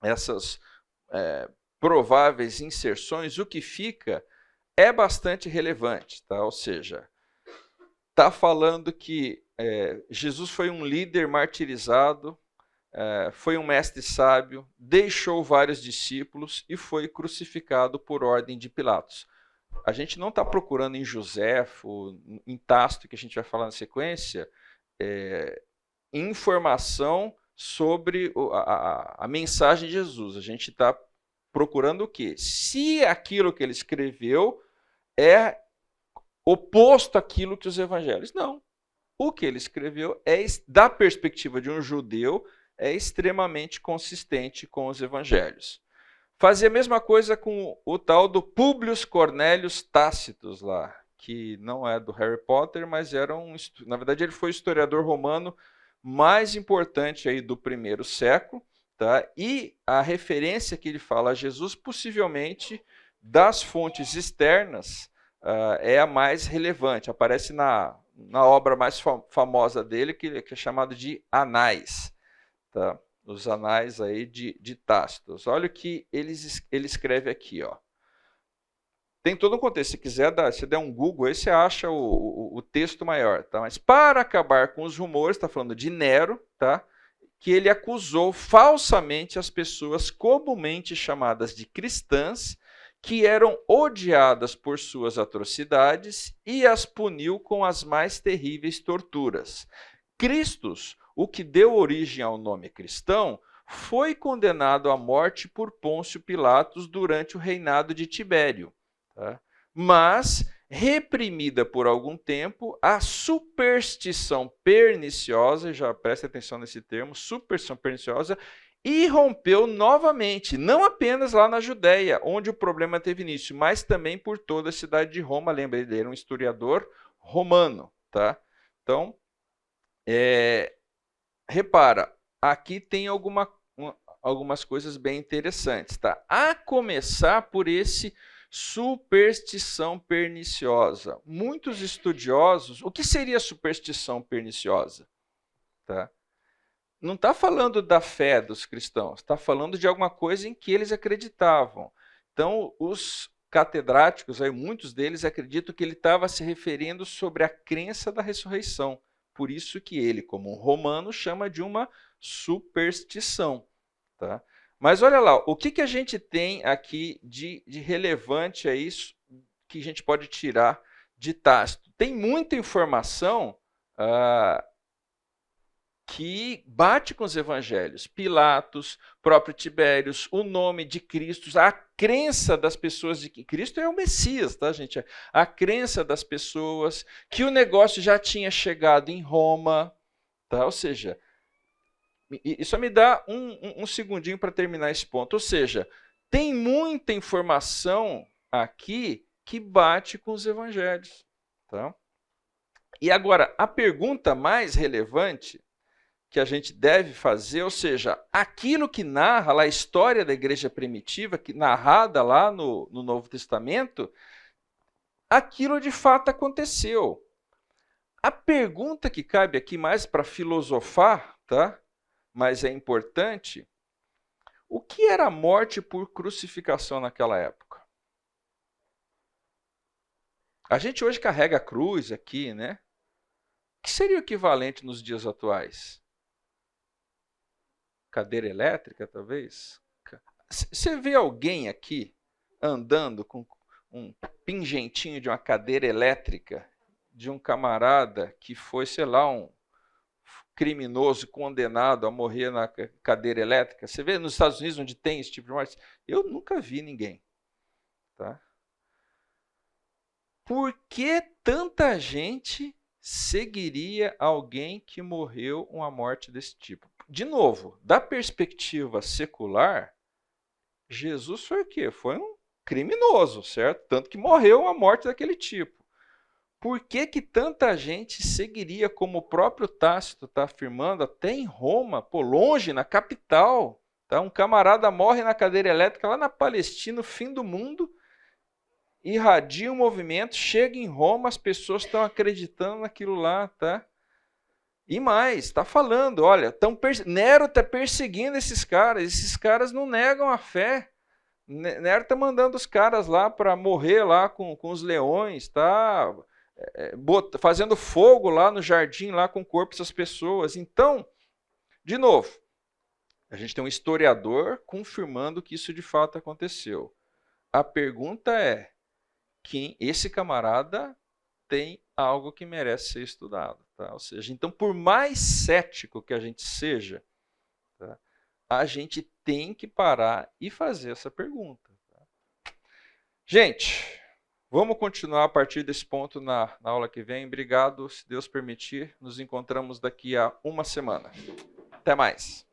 essas prováveis inserções, o que fica é bastante relevante. Tá? Ou seja, está falando que Jesus foi um líder martirizado, foi um mestre sábio, deixou vários discípulos e foi crucificado por ordem de Pilatos. A gente não está procurando em Joséfo, em Tácito, que a gente vai falar na sequência, informação sobre a mensagem de Jesus. A gente está procurando o quê? Se aquilo que ele escreveu é oposto àquilo que os evangelhos. Não. O que ele escreveu, da perspectiva de um judeu, é extremamente consistente com os evangelhos. Fazia a mesma coisa com o tal do Públio Cornélios Tácitos lá, que não é do Harry Potter, mas na verdade ele foi o historiador romano mais importante aí do primeiro século, tá? E a referência que ele fala a Jesus, possivelmente, das fontes externas, é a mais relevante. Aparece na obra mais famosa dele, que é chamado de Anais, tá? Os Anais aí de Tácito. Olha o que ele escreve aqui. Ó. Tem todo um contexto. Se quiser, se der um Google, aí você acha o texto maior. Tá? Mas para acabar com os rumores, está falando de Nero, tá? que ele acusou falsamente as pessoas comumente chamadas de cristãs, que eram odiadas por suas atrocidades, e as puniu com as mais terríveis torturas. Cristos, o que deu origem ao nome cristão, foi condenado à morte por Pôncio Pilatos durante o reinado de Tibério. Tá? Mas, reprimida por algum tempo, a superstição perniciosa, já preste atenção nesse termo, superstição perniciosa, irrompeu novamente, não apenas lá na Judéia, onde o problema teve início, mas também por toda a cidade de Roma. Lembra, ele era um historiador romano. Tá? Então, repara, aqui tem algumas coisas bem interessantes. Tá? A começar por esse superstição perniciosa. Muitos estudiosos, o que seria superstição perniciosa? Tá? Não está falando da fé dos cristãos, está falando de alguma coisa em que eles acreditavam. Então, os catedráticos, aí, muitos deles acreditam que ele estava se referindo sobre a crença da ressurreição. Por isso que ele, como um romano, chama de uma superstição. Tá? Mas olha lá, o que a gente tem aqui de relevante a isso que a gente pode tirar de Tácito? Tem muita informação que bate com os evangelhos. Pilatos, próprio Tibérios, o nome de Cristo, a crença das pessoas de que Cristo é o Messias, tá, gente? A crença das pessoas, que o negócio já tinha chegado em Roma, tá? Ou seja, e só me dá um segundinho para terminar esse ponto. Ou seja, tem muita informação aqui que bate com os evangelhos. Tá? E agora, a pergunta mais relevante que a gente deve fazer, ou seja, aquilo que narra lá a história da igreja primitiva, que narrada lá no Novo Testamento, aquilo de fato aconteceu. A pergunta que cabe aqui mais para filosofar, tá? Mas é importante, o que era a morte por crucificação naquela época? A gente hoje carrega a cruz aqui, né? O que seria o equivalente nos dias atuais? Cadeira elétrica, talvez? Você vê alguém aqui andando com um pingentinho de uma cadeira elétrica de um camarada que foi, sei lá, um criminoso condenado a morrer na cadeira elétrica? Você vê nos Estados Unidos onde tem esse tipo de morte? Eu nunca vi ninguém. Tá? Por que tanta gente seguiria alguém que morreu uma morte desse tipo? De novo, da perspectiva secular, Jesus foi o quê? Foi um criminoso, certo? Tanto que morreu uma morte daquele tipo. Por que tanta gente seguiria, como o próprio Tácito está afirmando, até em Roma, longe, na capital? Tá? Um camarada morre na cadeira elétrica lá na Palestina, no fim do mundo, irradia um movimento, chega em Roma, as pessoas estão acreditando naquilo lá, tá? E mais, está falando, olha, Nero está perseguindo esses caras não negam a fé. Nero está mandando os caras lá para morrer lá com os leões, tá? Fazendo fogo lá no jardim, lá com o corpo dessas pessoas. Então, de novo, a gente tem um historiador confirmando que isso de fato aconteceu. A pergunta é, esse camarada tem algo que merece ser estudado. Tá? Ou seja, então, por mais cético que a gente seja, tá? A gente tem que parar e fazer essa pergunta. Tá? Gente, vamos continuar a partir desse ponto na aula que vem. Obrigado, se Deus permitir. Nos encontramos daqui a uma semana. Até mais.